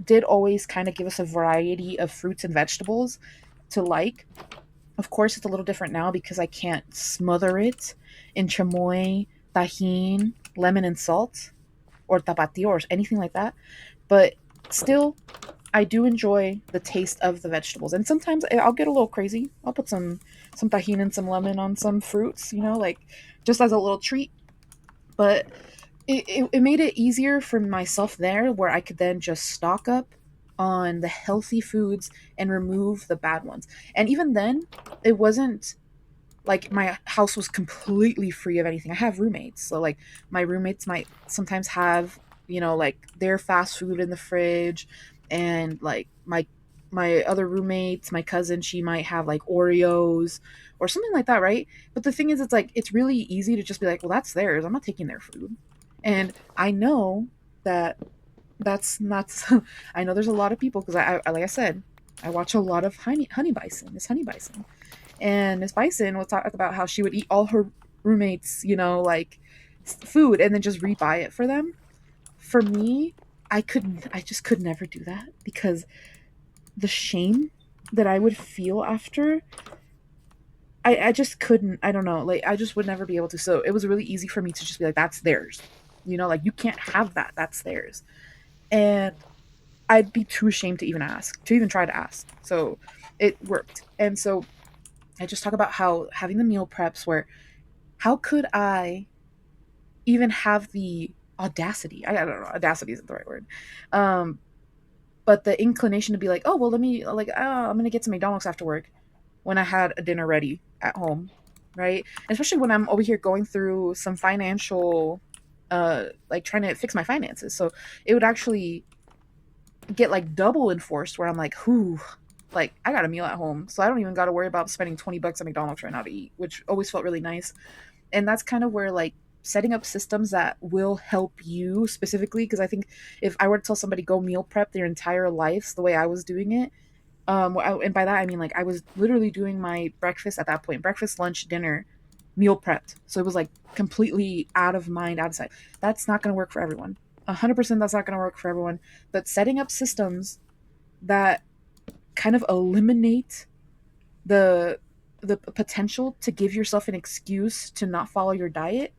did always kind of give us a variety of fruits and vegetables to like. Of course, it's a little different now because I can't smother it in chamoy, tajin, lemon, and salt, or tapatio, or anything like that. But still, I do enjoy the taste of the vegetables, and sometimes I'll get a little crazy. I'll put some tahini and some lemon on some fruits, like just as a little treat. But it made it easier for myself there, where I could then just stock up on the healthy foods and remove the bad ones. And even then, it wasn't like my house was completely free of anything. I have roommates, so like my roommates might sometimes have, like their fast food in the fridge, and like my other roommates, my cousin, she might have like Oreos or something like that, right? But the thing is, it's like it's really easy to just be like, well, that's theirs. I'm not taking their food. And I know that that's not. I know there's a lot of people because like I said, I watch a lot of honey bison. It's honey bison, and Miss Bison would talk about how she would eat all her roommates, like food, and then just rebuy it for them. For me, I just could never do that because the shame that I would feel after, I just couldn't. I don't know, like I just would never be able to. So it was really easy for me to just be like, that's theirs, like you can't have that. That's theirs, and I'd be too ashamed to even ask, to even try to ask. So it worked, and so I just talk about how having the meal preps where how could I even have the audacity? I don't know, audacity isn't the right word. Um, but the inclination to be like, oh well, let me like, oh, I'm gonna get some McDonald's after work when I had a dinner ready at home, right? And especially when I'm over here going through some financial, like trying to fix my finances. So it would actually get like double enforced where I'm like, whoo, like I got a meal at home, so I don't even got to worry about spending $20 at McDonald's right now to eat, which always felt really nice. And that's kind of where like setting up systems that will help you specifically, because I think if I were to tell somebody go meal prep their entire lives the way I was doing it, and by that I mean like I was literally doing my breakfast at that point, breakfast, lunch, dinner, meal prepped, so it was like completely out of mind, out of sight. That's not going to work for everyone. 100% that's not going to work for everyone. But setting up systems that kind of eliminate the the potential to give yourself an excuse to not follow your diet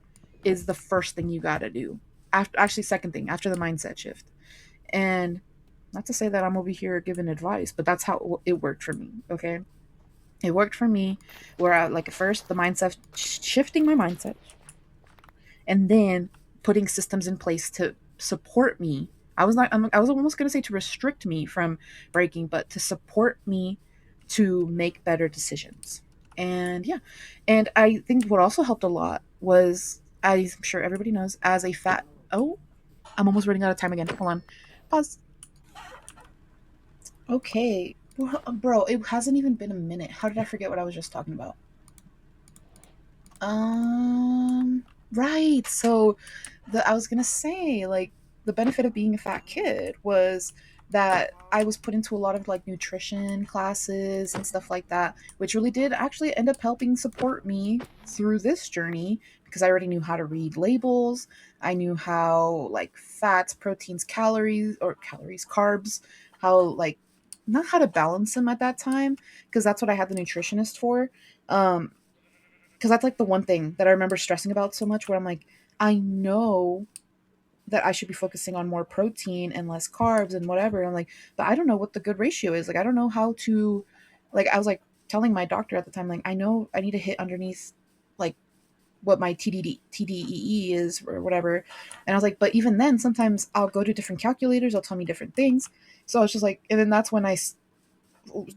is the first thing you got to do. After, actually, second thing after the mindset shift. And not to say that I'm over here giving advice, but that's how it worked for me. Okay, it worked for me where I, like, at first the mindset, shifting my mindset, and then putting systems in place to support me. I was almost going to say to restrict me from breaking, but to support me to make better decisions. And yeah, and I think what also helped a lot was, I'm sure everybody knows, as a fat, oh, I'm almost running out of time again. Hold on. Pause. Okay. Bro, it hasn't even been a minute. How did I forget what I was just talking about? Right. So I was gonna say, like, the benefit of being a fat kid was that I was put into a lot of like nutrition classes and stuff like that, which really did actually end up helping support me through this journey because I already knew how to read labels. I knew how like fats, proteins, calories, carbs, how like not how to balance them at that time because that's what I had the nutritionist for. Um, because that's like the one thing that I remember stressing about so much where I'm like, I know that I should be focusing on more protein and less carbs and whatever. And I'm like, but I don't know what the good ratio is. Like, I don't know how to, like, I was like telling my doctor at the time, like, I know I need to hit underneath like what my TDEE is or whatever. And I was like, but even then, sometimes I'll go to different calculators, they'll tell me different things. So I was just like, and then that's when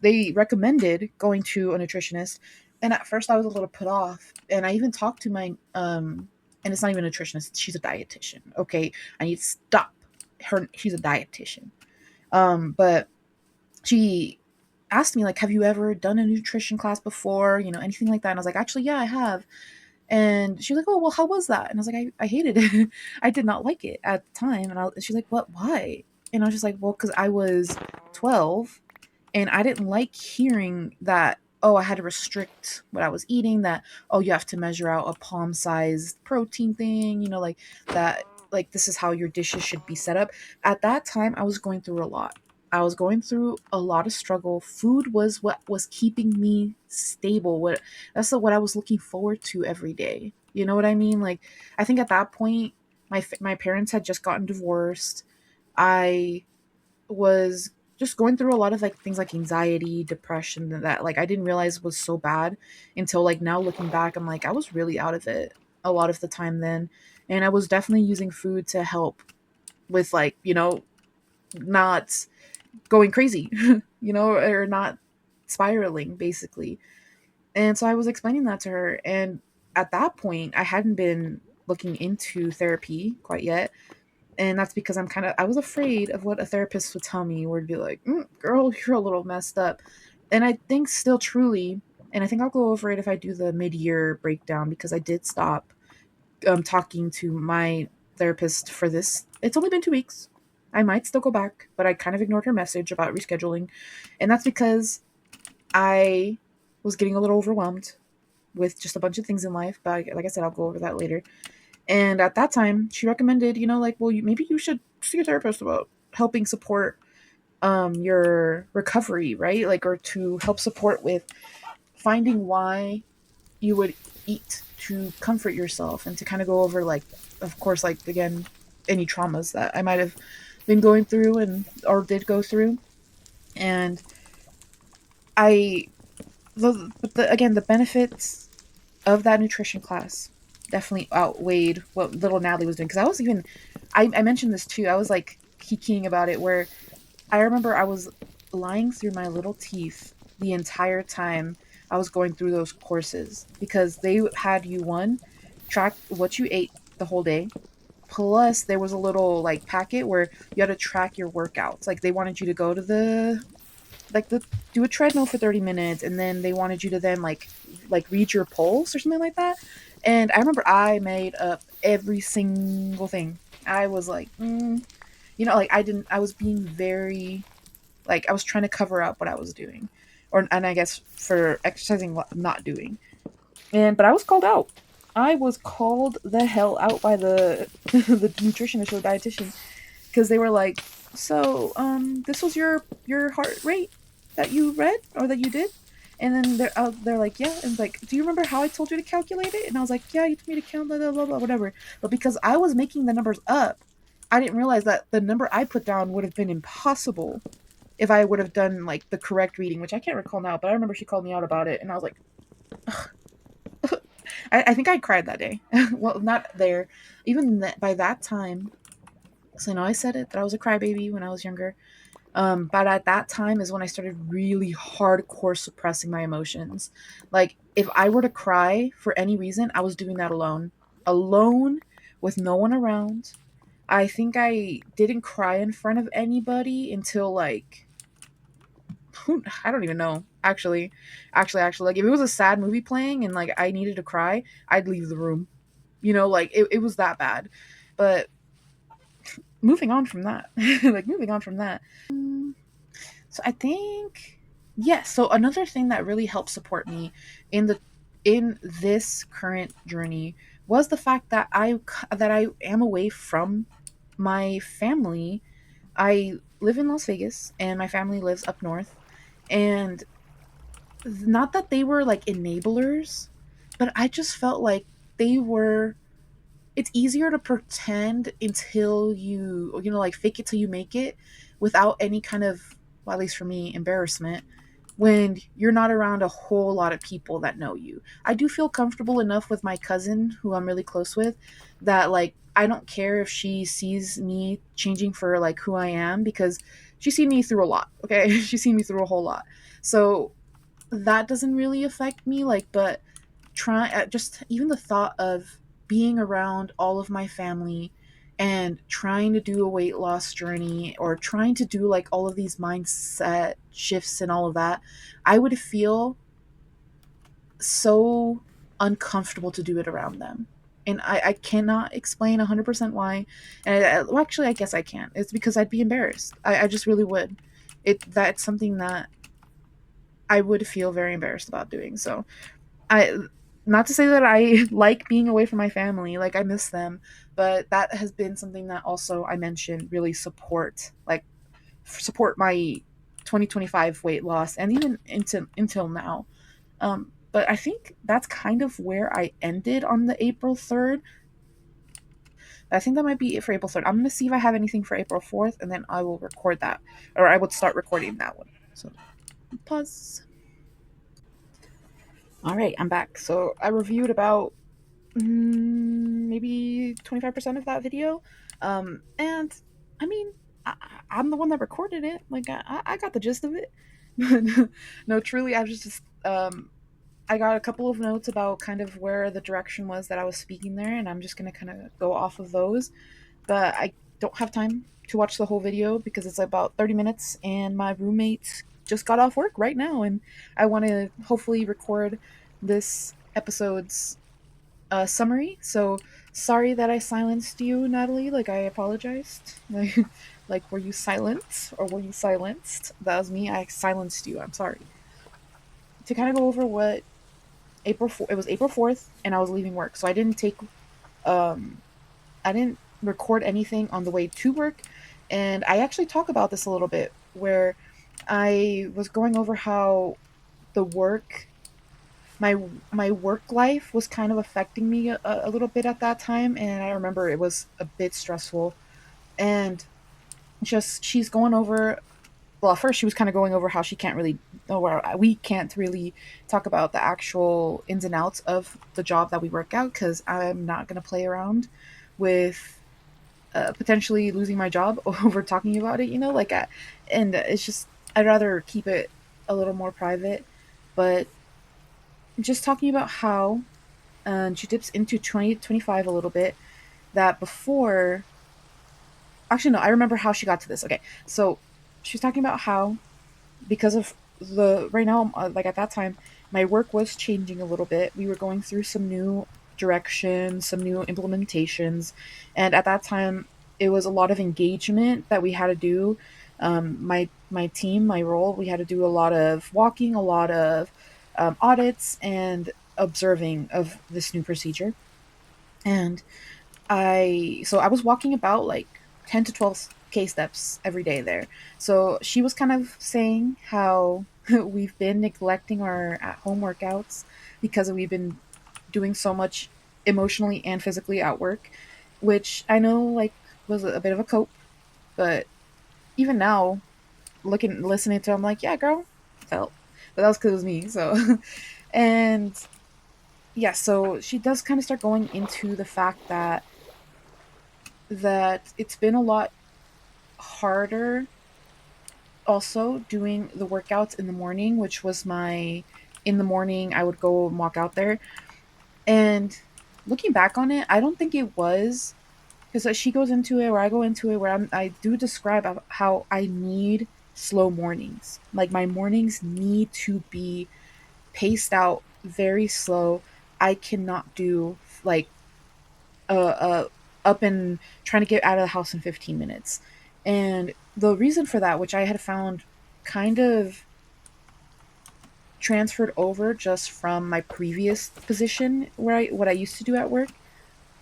they recommended going to a nutritionist, and at first I was a little put off, and I even talked to my and it's not even a nutritionist, she's a dietitian. Okay, I need to stop her, she's a dietitian. But she asked me like, have you ever done a nutrition class before, anything like that? And I was like, actually, yeah, I have. And she was like, oh well, how was that? And I was like, I hated it. I did not like it at the time. And she's like, what, why? And I was just like, well, because I was 12 and I didn't like hearing that, oh, I had to restrict what I was eating, that, oh, you have to measure out a palm sized protein thing, like that. like this is how your dishes should be set up. At that time, I was going through a lot. I was going through a lot of struggle. Food was what was keeping me stable. What I was looking forward to every day. You know what I mean? Like, I think at that point, my parents had just gotten divorced. I was just going through a lot of like things like anxiety, depression, that like I didn't realize was so bad until like now looking back, I'm like I was really out of it a lot of the time then, and I was definitely using food to help with like, not going crazy, or not spiraling basically. And so I was explaining that to her, and at that point I hadn't been looking into therapy quite yet, and that's because I was afraid of what a therapist would tell me, or be like, girl, you're a little messed up. And I think still truly, and I think I'll go over it if I do the mid-year breakdown, because I did stop talking to my therapist for this. It's only been 2 weeks. I might still go back, but I kind of ignored her message about rescheduling, and that's because I was getting a little overwhelmed with just a bunch of things in life. But like I said, I'll go over that later. And at that time, she recommended, like, well, maybe you should see a therapist about helping support your recovery, right? Like, or to help support with finding why you would eat to comfort yourself, and to kind of go over, like, of course, like, again, any traumas that I might have been going through and or did go through. And I, again, the benefits of that nutrition class definitely outweighed what little Natalie was doing. Because I mentioned this too. I was like kikiing about it, where I remember I was lying through my little teeth the entire time I was going through those courses, because they had you, one, track what you ate the whole day. Plus, there was a little like packet where you had to track your workouts. Like, they wanted you to go to the do a treadmill for 30 minutes, and then they wanted you to then like read your pulse or something like that. And I remember I made up every single thing. I was like, like, I was being very, like, I was trying to cover up what I was doing, and I guess for exercising, not doing. But I was called out. I was called the hell out by the the nutritionist or dietitian, because they were like, so this was your heart rate that you read or that you did. And then they're like, yeah. And like, do you remember how I told you to calculate it? And I was like, yeah, you told me to count blah blah blah, blah whatever. But because I was making the numbers up, I didn't realize that the number I put down would have been impossible if I would have done like the correct reading, which I can't recall now. But I remember she called me out about it, and I was like, I think I cried that day. Well, not there, even by that time. So I said it that I was a crybaby when I was younger. But at that time is when I started really hardcore suppressing my emotions. Like, if I were to cry for any reason, I was doing that alone with no one around. I think I didn't cry in front of anybody until like, I don't even know. Actually, like, if it was a sad movie playing and like I needed to cry, I'd leave the room. Like, it was that bad. But moving on from that, moving on from that. So I think, yes. So another thing that really helped support me in this current journey was the fact that I am away from my family. I live in Las Vegas, and my family lives up north. And not that they were like enablers, but I just felt like they were. It's easier to pretend until like, fake it till you make it, without any kind of, well, at least for me, embarrassment, when you're not around a whole lot of people that know you. I do feel comfortable enough with my cousin, who I'm really close with, that like I don't care if she sees me changing for like who I am, because she's seen me through a lot. Okay, she's seen me through a whole lot. So that doesn't really affect me. Like, but just even the thought of being around all of my family and trying to do a weight loss journey, or trying to do like all of these mindset shifts and all of that, I would feel so uncomfortable to do it around them. And I cannot explain 100% why. And well, actually, I guess I can. It's because I'd be embarrassed. I just really would. That's something that I would feel very embarrassed about doing. So I not to say that I like being away from my family, like I miss them, but that has been something that also I mentioned really support my 2025 weight loss and even into until now. But I think that's kind of where I ended on the April 3rd. I think that might be it for April 3rd. I'm going to see if I have anything for April 4th, and then I will record that, or I would start recording that one. So, pause. All right, I'm back. So, I reviewed about maybe 25% of that video. And I mean, I'm the one that recorded it. Like, I got the gist of it. No, truly, I was I got a couple of notes about kind of where the direction was that I was speaking there, and I'm just going to kind of go off of those. But I don't have time to watch the whole video because it's about 30 minutes, and my roommate just got off work right now, and I want to hopefully record this episode's summary. So sorry that I silenced you, Natalie. Like I apologized. Like were you silent or were you silenced? That was me. I silenced you. I'm sorry. To kind of go over what it was April 4th and I was leaving work. So um I didn't record anything on the way to work, and I actually talk about this a little bit where I was going over how the work my my work life was kind of affecting me a little bit at that time, and I remember it was a bit stressful. And just she's going over, well, first she was kind of going over how she can't really, or we can't really talk about the actual ins and outs of the job that we work out because I'm not going to play around with potentially losing my job over talking about it, and it's just I'd rather keep it a little more private. But just talking about how she dips into 2025 a little bit, that before, actually no, I remember how she got to this. Okay, so she's talking about how, because of the right now, like at that time, my work was changing a little bit. We were going through some new directions, some new implementations, and at that time it was a lot of engagement that we had to do. My team, my role, we had to do a lot of walking, a lot of audits and observing of this new procedure. And I was walking about like 10 to 12K steps every day there. So she was kind of saying how we've been neglecting our at home workouts because we've been doing so much emotionally and physically at work, which I know like was a bit of a cope, but even now listening to it, I'm like, yeah, girl, felt. But that was because it was me. So and yeah, so she does kind of start going into the fact that it's been a lot harder also doing the workouts in the morning, which was my in the morning I would go and walk out there. And looking back on it, I don't think it was because she goes into it, where I go into it, where I do describe how I need slow mornings. Like my mornings need to be paced out very slow. I cannot do like up and trying to get out of the house in 15 minutes. And the reason for that, which I had found kind of transferred over just from my previous position where what I used to do at work,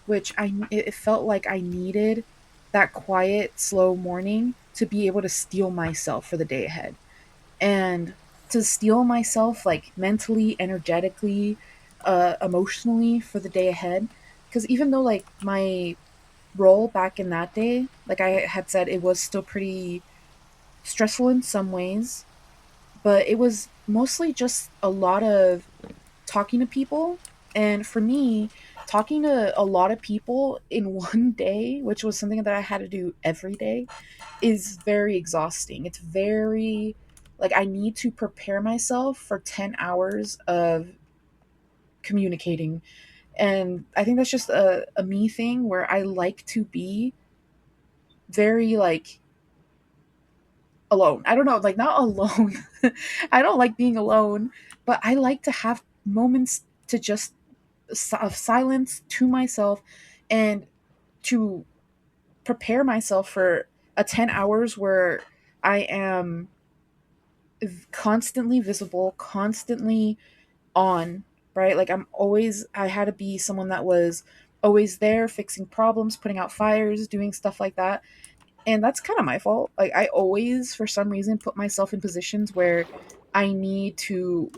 which it felt like I needed that quiet, slow morning to be able to steel myself for the day ahead. And to steel myself like mentally, energetically, emotionally for the day ahead. Because even though like my role back in that day, like I had said, it was still pretty stressful in some ways, but it was mostly just a lot of talking to people. And for me, talking to a lot of people in one day, which was something that I had to do every day, is very exhausting. It's very, like, I need to prepare myself for 10 hours of communicating. And I think that's just a me thing where I like to be very, like, alone. I don't know, like not alone. I don't like being alone, but I like to have moments to just of silence to myself and to prepare myself for a 10 hours where I am constantly visible, constantly on. right? Like I had to be someone that was always there, fixing problems, putting out fires, doing stuff like that. And that's kind of my fault. Like I always, for some reason, put myself in positions where I need to,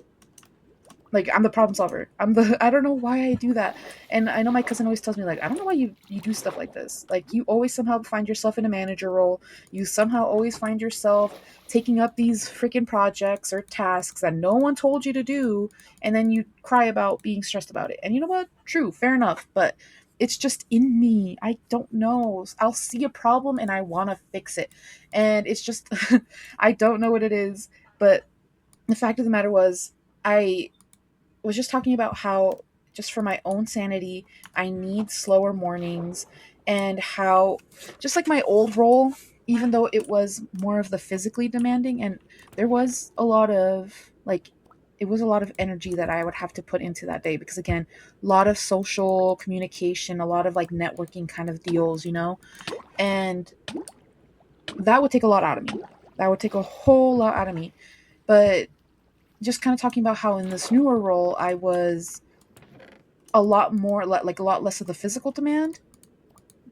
like, I'm the problem solver. I don't know why I do that. And I know my cousin always tells me, like, I don't know why you do stuff like this. Like, you always somehow find yourself in a manager role. You somehow always find yourself taking up these freaking projects or tasks that no one told you to do, and then you cry about being stressed about it. And you know what? True, fair enough, but it's just in me. I don't know. I'll see a problem and I want to fix it. And it's just I don't know what it is, but the fact of the matter was I was just talking about how, just for my own sanity, I need slower mornings, and how, just like my old role, even though it was more of the physically demanding, and there was a lot of like, it was a lot of energy that I would have to put into that day, because again, a lot of social communication, a lot of like networking kind of deals, and that would take a lot out of me. That would take a whole lot out of me. But just kind of talking about how in this newer role I was a lot more, like a lot less of the physical demand,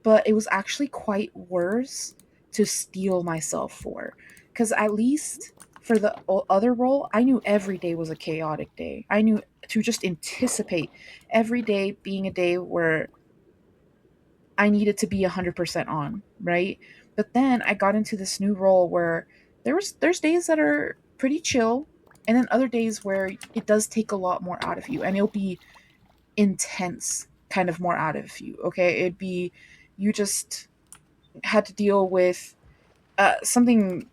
but it was actually quite worse to steel myself for, because at least for the other role, I knew every day was a chaotic day. I knew to just anticipate every day being a day where I needed to be 100% on, right? But then I got into this new role where there's days that are pretty chill, and then other days where it does take a lot more out of you, and it'll be intense kind of more out of you. Okay, it'd be, you just had to deal with something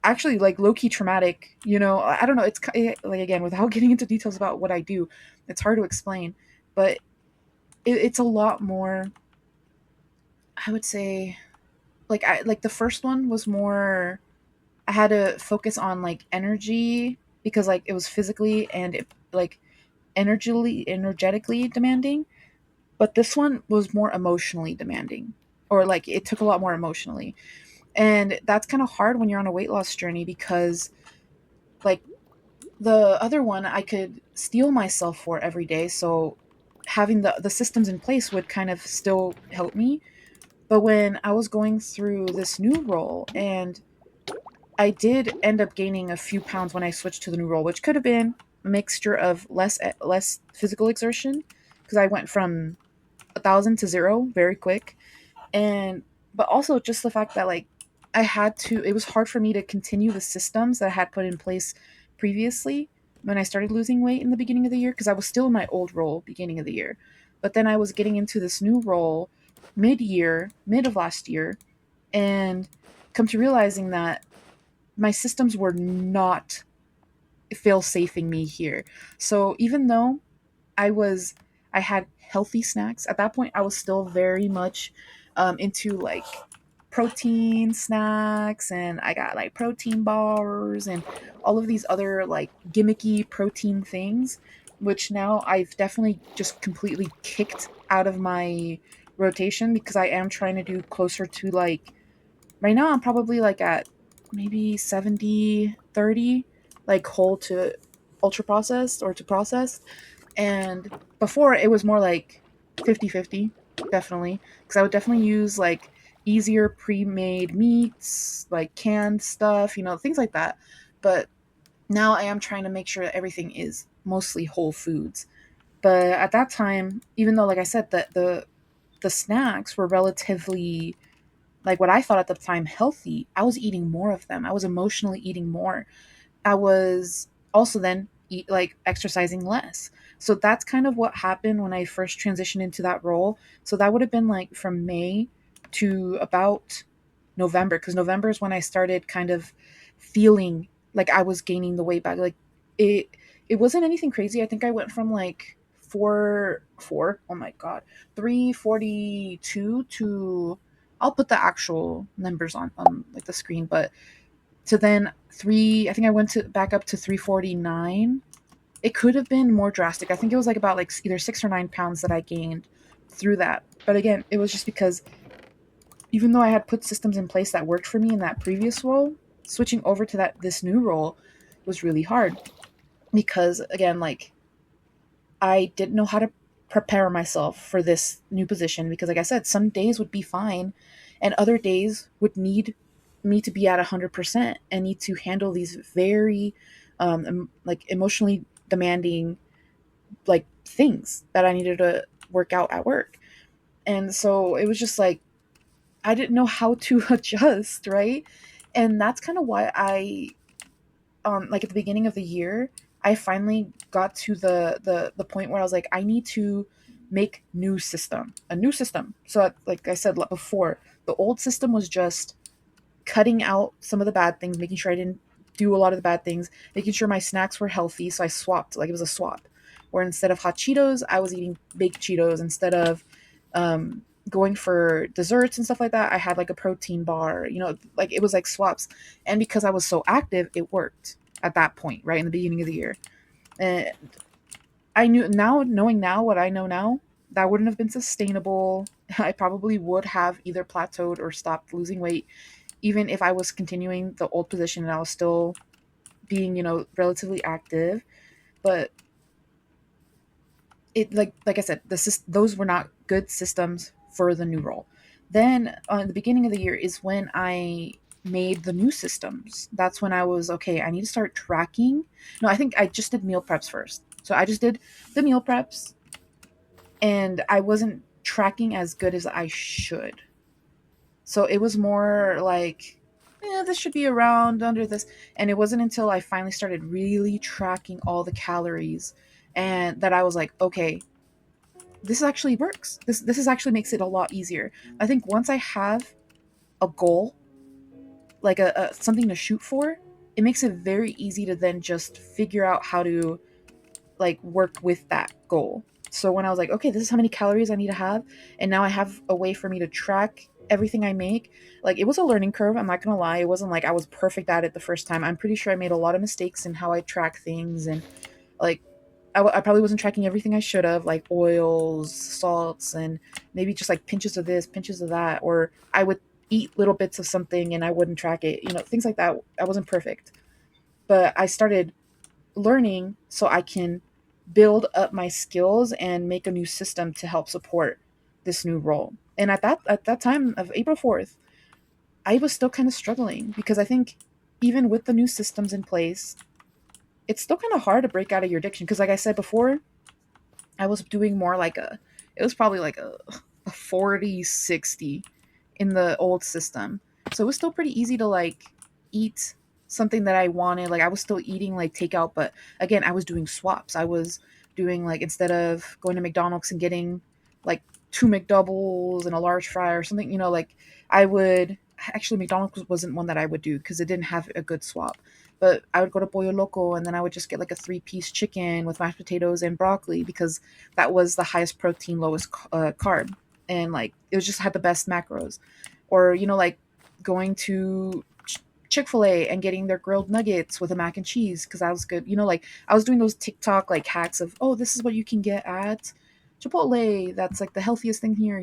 actually like low-key traumatic. I don't know, like, again, without getting into details about what I do, it's hard to explain, but it's a lot more, I would say. Like, I like the first one was more, I had to focus on like energy, because like it was physically and like energetically demanding. But this one was more emotionally demanding, or like it took a lot more emotionally. And that's kind of hard when you're on a weight loss journey, because like the other one I could steel myself for every day, so having the systems in place would kind of still help me. But when I was going through this new role, and I did end up gaining a few pounds when I switched to the new role, which could have been a mixture of less physical exertion, because I went from 1,000 to zero very quick, and but also just the fact that, like, it was hard for me to continue the systems that I had put in place previously when I started losing weight in the beginning of the year, because I was still in my old role beginning of the year. But then I was getting into this new role mid of last year, and come to realizing that my systems were not fail safing me here. So even though I was I had healthy snacks at that point, I was still very much into like protein snacks, and I got like protein bars and all of these other like gimmicky protein things, which now I've definitely just completely kicked out of my rotation, because I am trying to do closer to, like, right now I'm probably like at maybe 70-30, like whole to ultra processed or to processed. And before it was more like 50-50, definitely, because I would definitely use like easier pre-made meats, like canned stuff, things like that. But now I am trying to make sure that everything is mostly whole foods. But at that time, even though, like I said, that the snacks were relatively, like, what I thought at the time healthy, I was eating more of them. I was emotionally eating more. I was also then like exercising less. So that's kind of what happened when I first transitioned into that role. So that would have been like from May to about November, because November is when I started kind of feeling like I was gaining the weight back. Like, it it wasn't anything crazy. I think I went from like oh my god, 342 to, I'll put the actual numbers on like the screen, but to then I think I went to back up to 349. It could have been more drastic. I think it was like about like either 6 or 9 pounds that I gained through that. But again, it was just because even though I had put systems in place that worked for me in that previous role, switching over to this new role was really hard, because again, like, I didn't know how to prepare myself for this new position because, like I said, some days would be fine and other days would need me to be at 100% and need to handle these very like emotionally demanding like things that I needed to work out at work. And so it was just like I didn't know how to adjust, right? And that's kind of why I like at the beginning of the year, I finally got to the point where I was like, I need to make a new system. So like I said before, the old system was just cutting out some of the bad things, making sure I didn't do a lot of the bad things, making sure my snacks were healthy. So I swapped, like it was a swap, where instead of hot Cheetos, I was eating baked Cheetos. Instead of going for desserts and stuff like that, I had like a protein bar. You know, like it was like swaps. And because I was so active, it worked at that point, right in the beginning of the year. And I knew now, knowing now what I know now, that wouldn't have been sustainable. I probably would have either plateaued or stopped losing weight even if I was continuing the old position and I was still being, relatively active. But it like I said, those were not good systems for the new role. Then the beginning of the year is when I made the new systems. That's when I was okay. I need to start tracking. No, I think I just did meal preps first. So I just did the meal preps, and I wasn't tracking as good as I should. So it was more like, yeah, this should be around under this. And it wasn't until I finally started really tracking all the calories and that I was like, okay, this actually works. This is actually makes it a lot easier. I think once I have a goal, like a something to shoot for, it makes it very easy to then just figure out how to like work with that goal. So when I was like, okay, this is how many calories I need to have, and now I have a way for me to track everything I make. Like it was a learning curve. I'm not gonna lie. It wasn't like I was perfect at it the first time. I'm pretty sure I made a lot of mistakes in how I track things, and like I probably wasn't tracking everything I should have, like oils, salts, and maybe just like pinches of this, pinches of that, or I would eat little bits of something and I wouldn't track it. Things like that. I wasn't perfect, but I started learning so I can build up my skills and make a new system to help support this new role. And at that time of April 4th, I was still kind of struggling because I think even with the new systems in place, it's still kind of hard to break out of your addiction because like I said before, I was doing more like it was probably like a 40-60 in the old system. So it was still pretty easy to like eat something that I wanted. Like I was still eating like takeout, but again, I was doing swaps. I was doing like instead of going to McDonald's and getting like two McDoubles and a large fry or something, like I would actually McDonald's wasn't one that I would do because it didn't have a good swap. But I would go to Pollo Loco and then I would just get like a 3-piece chicken with mashed potatoes and broccoli because that was the highest protein, lowest carb, and like it was just had the best macros. Or like going to Chick-fil-A and getting their grilled nuggets with a mac and cheese because that was good. Like I was doing those TikTok like hacks of, oh, this is what you can get at Chipotle. That's like the healthiest thing here.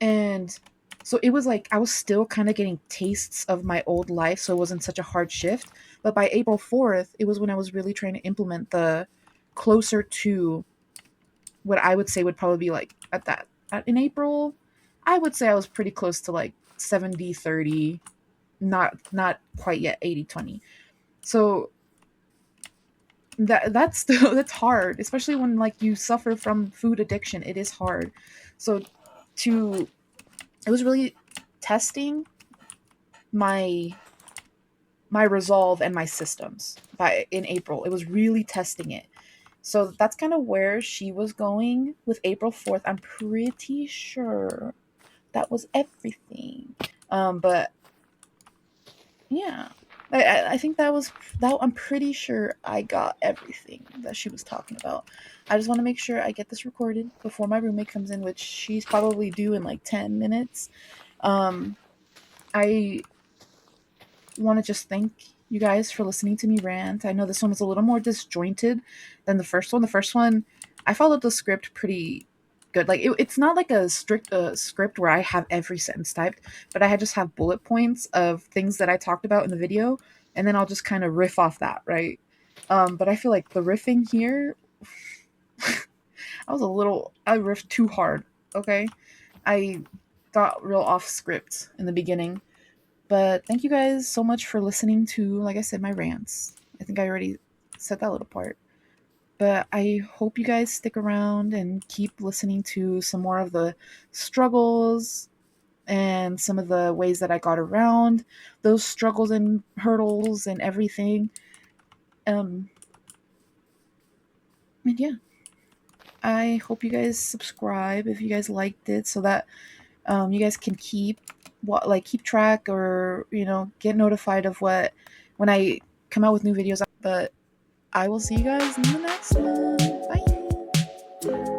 And so it was like I was still kind of getting tastes of my old life, so it wasn't such a hard shift. But by April 4th, it was when I was really trying to implement the closer to what I would say would probably be like in April, I would say I was pretty close to like 70-30, not quite yet 80-20. So that's that's hard, especially when like you suffer from food addiction. It is hard. So to it was really testing my resolve and my systems by in April. It was really testing it. So that's kind of where she was going with April 4th. I'm pretty sure that was everything. But yeah, I think that was that. I'm pretty sure I got everything that she was talking about. I just want to make sure I get this recorded before my roommate comes in, which she's probably due in like 10 minutes. Um, I want to just thank you guys for listening to me rant. I know this one was a little more disjointed than the first one. The first one, I followed the script pretty good. Like it's not like a strict script where I have every sentence typed, but I just have bullet points of things that I talked about in the video, and then I'll just kind of riff off that, right? But I feel like the riffing here I riffed too hard, okay? I got real off script in the beginning. But thank you guys so much for listening to, like I said, my rants. I think I already said that little part. But I hope you guys stick around and keep listening to some more of the struggles and some of the ways that I got around those struggles and hurdles and everything. Um, and yeah, I hope you guys subscribe if you guys liked it, so that you guys can keep track, or get notified of what when I come out with new videos. But I will see you guys in the next one. Bye.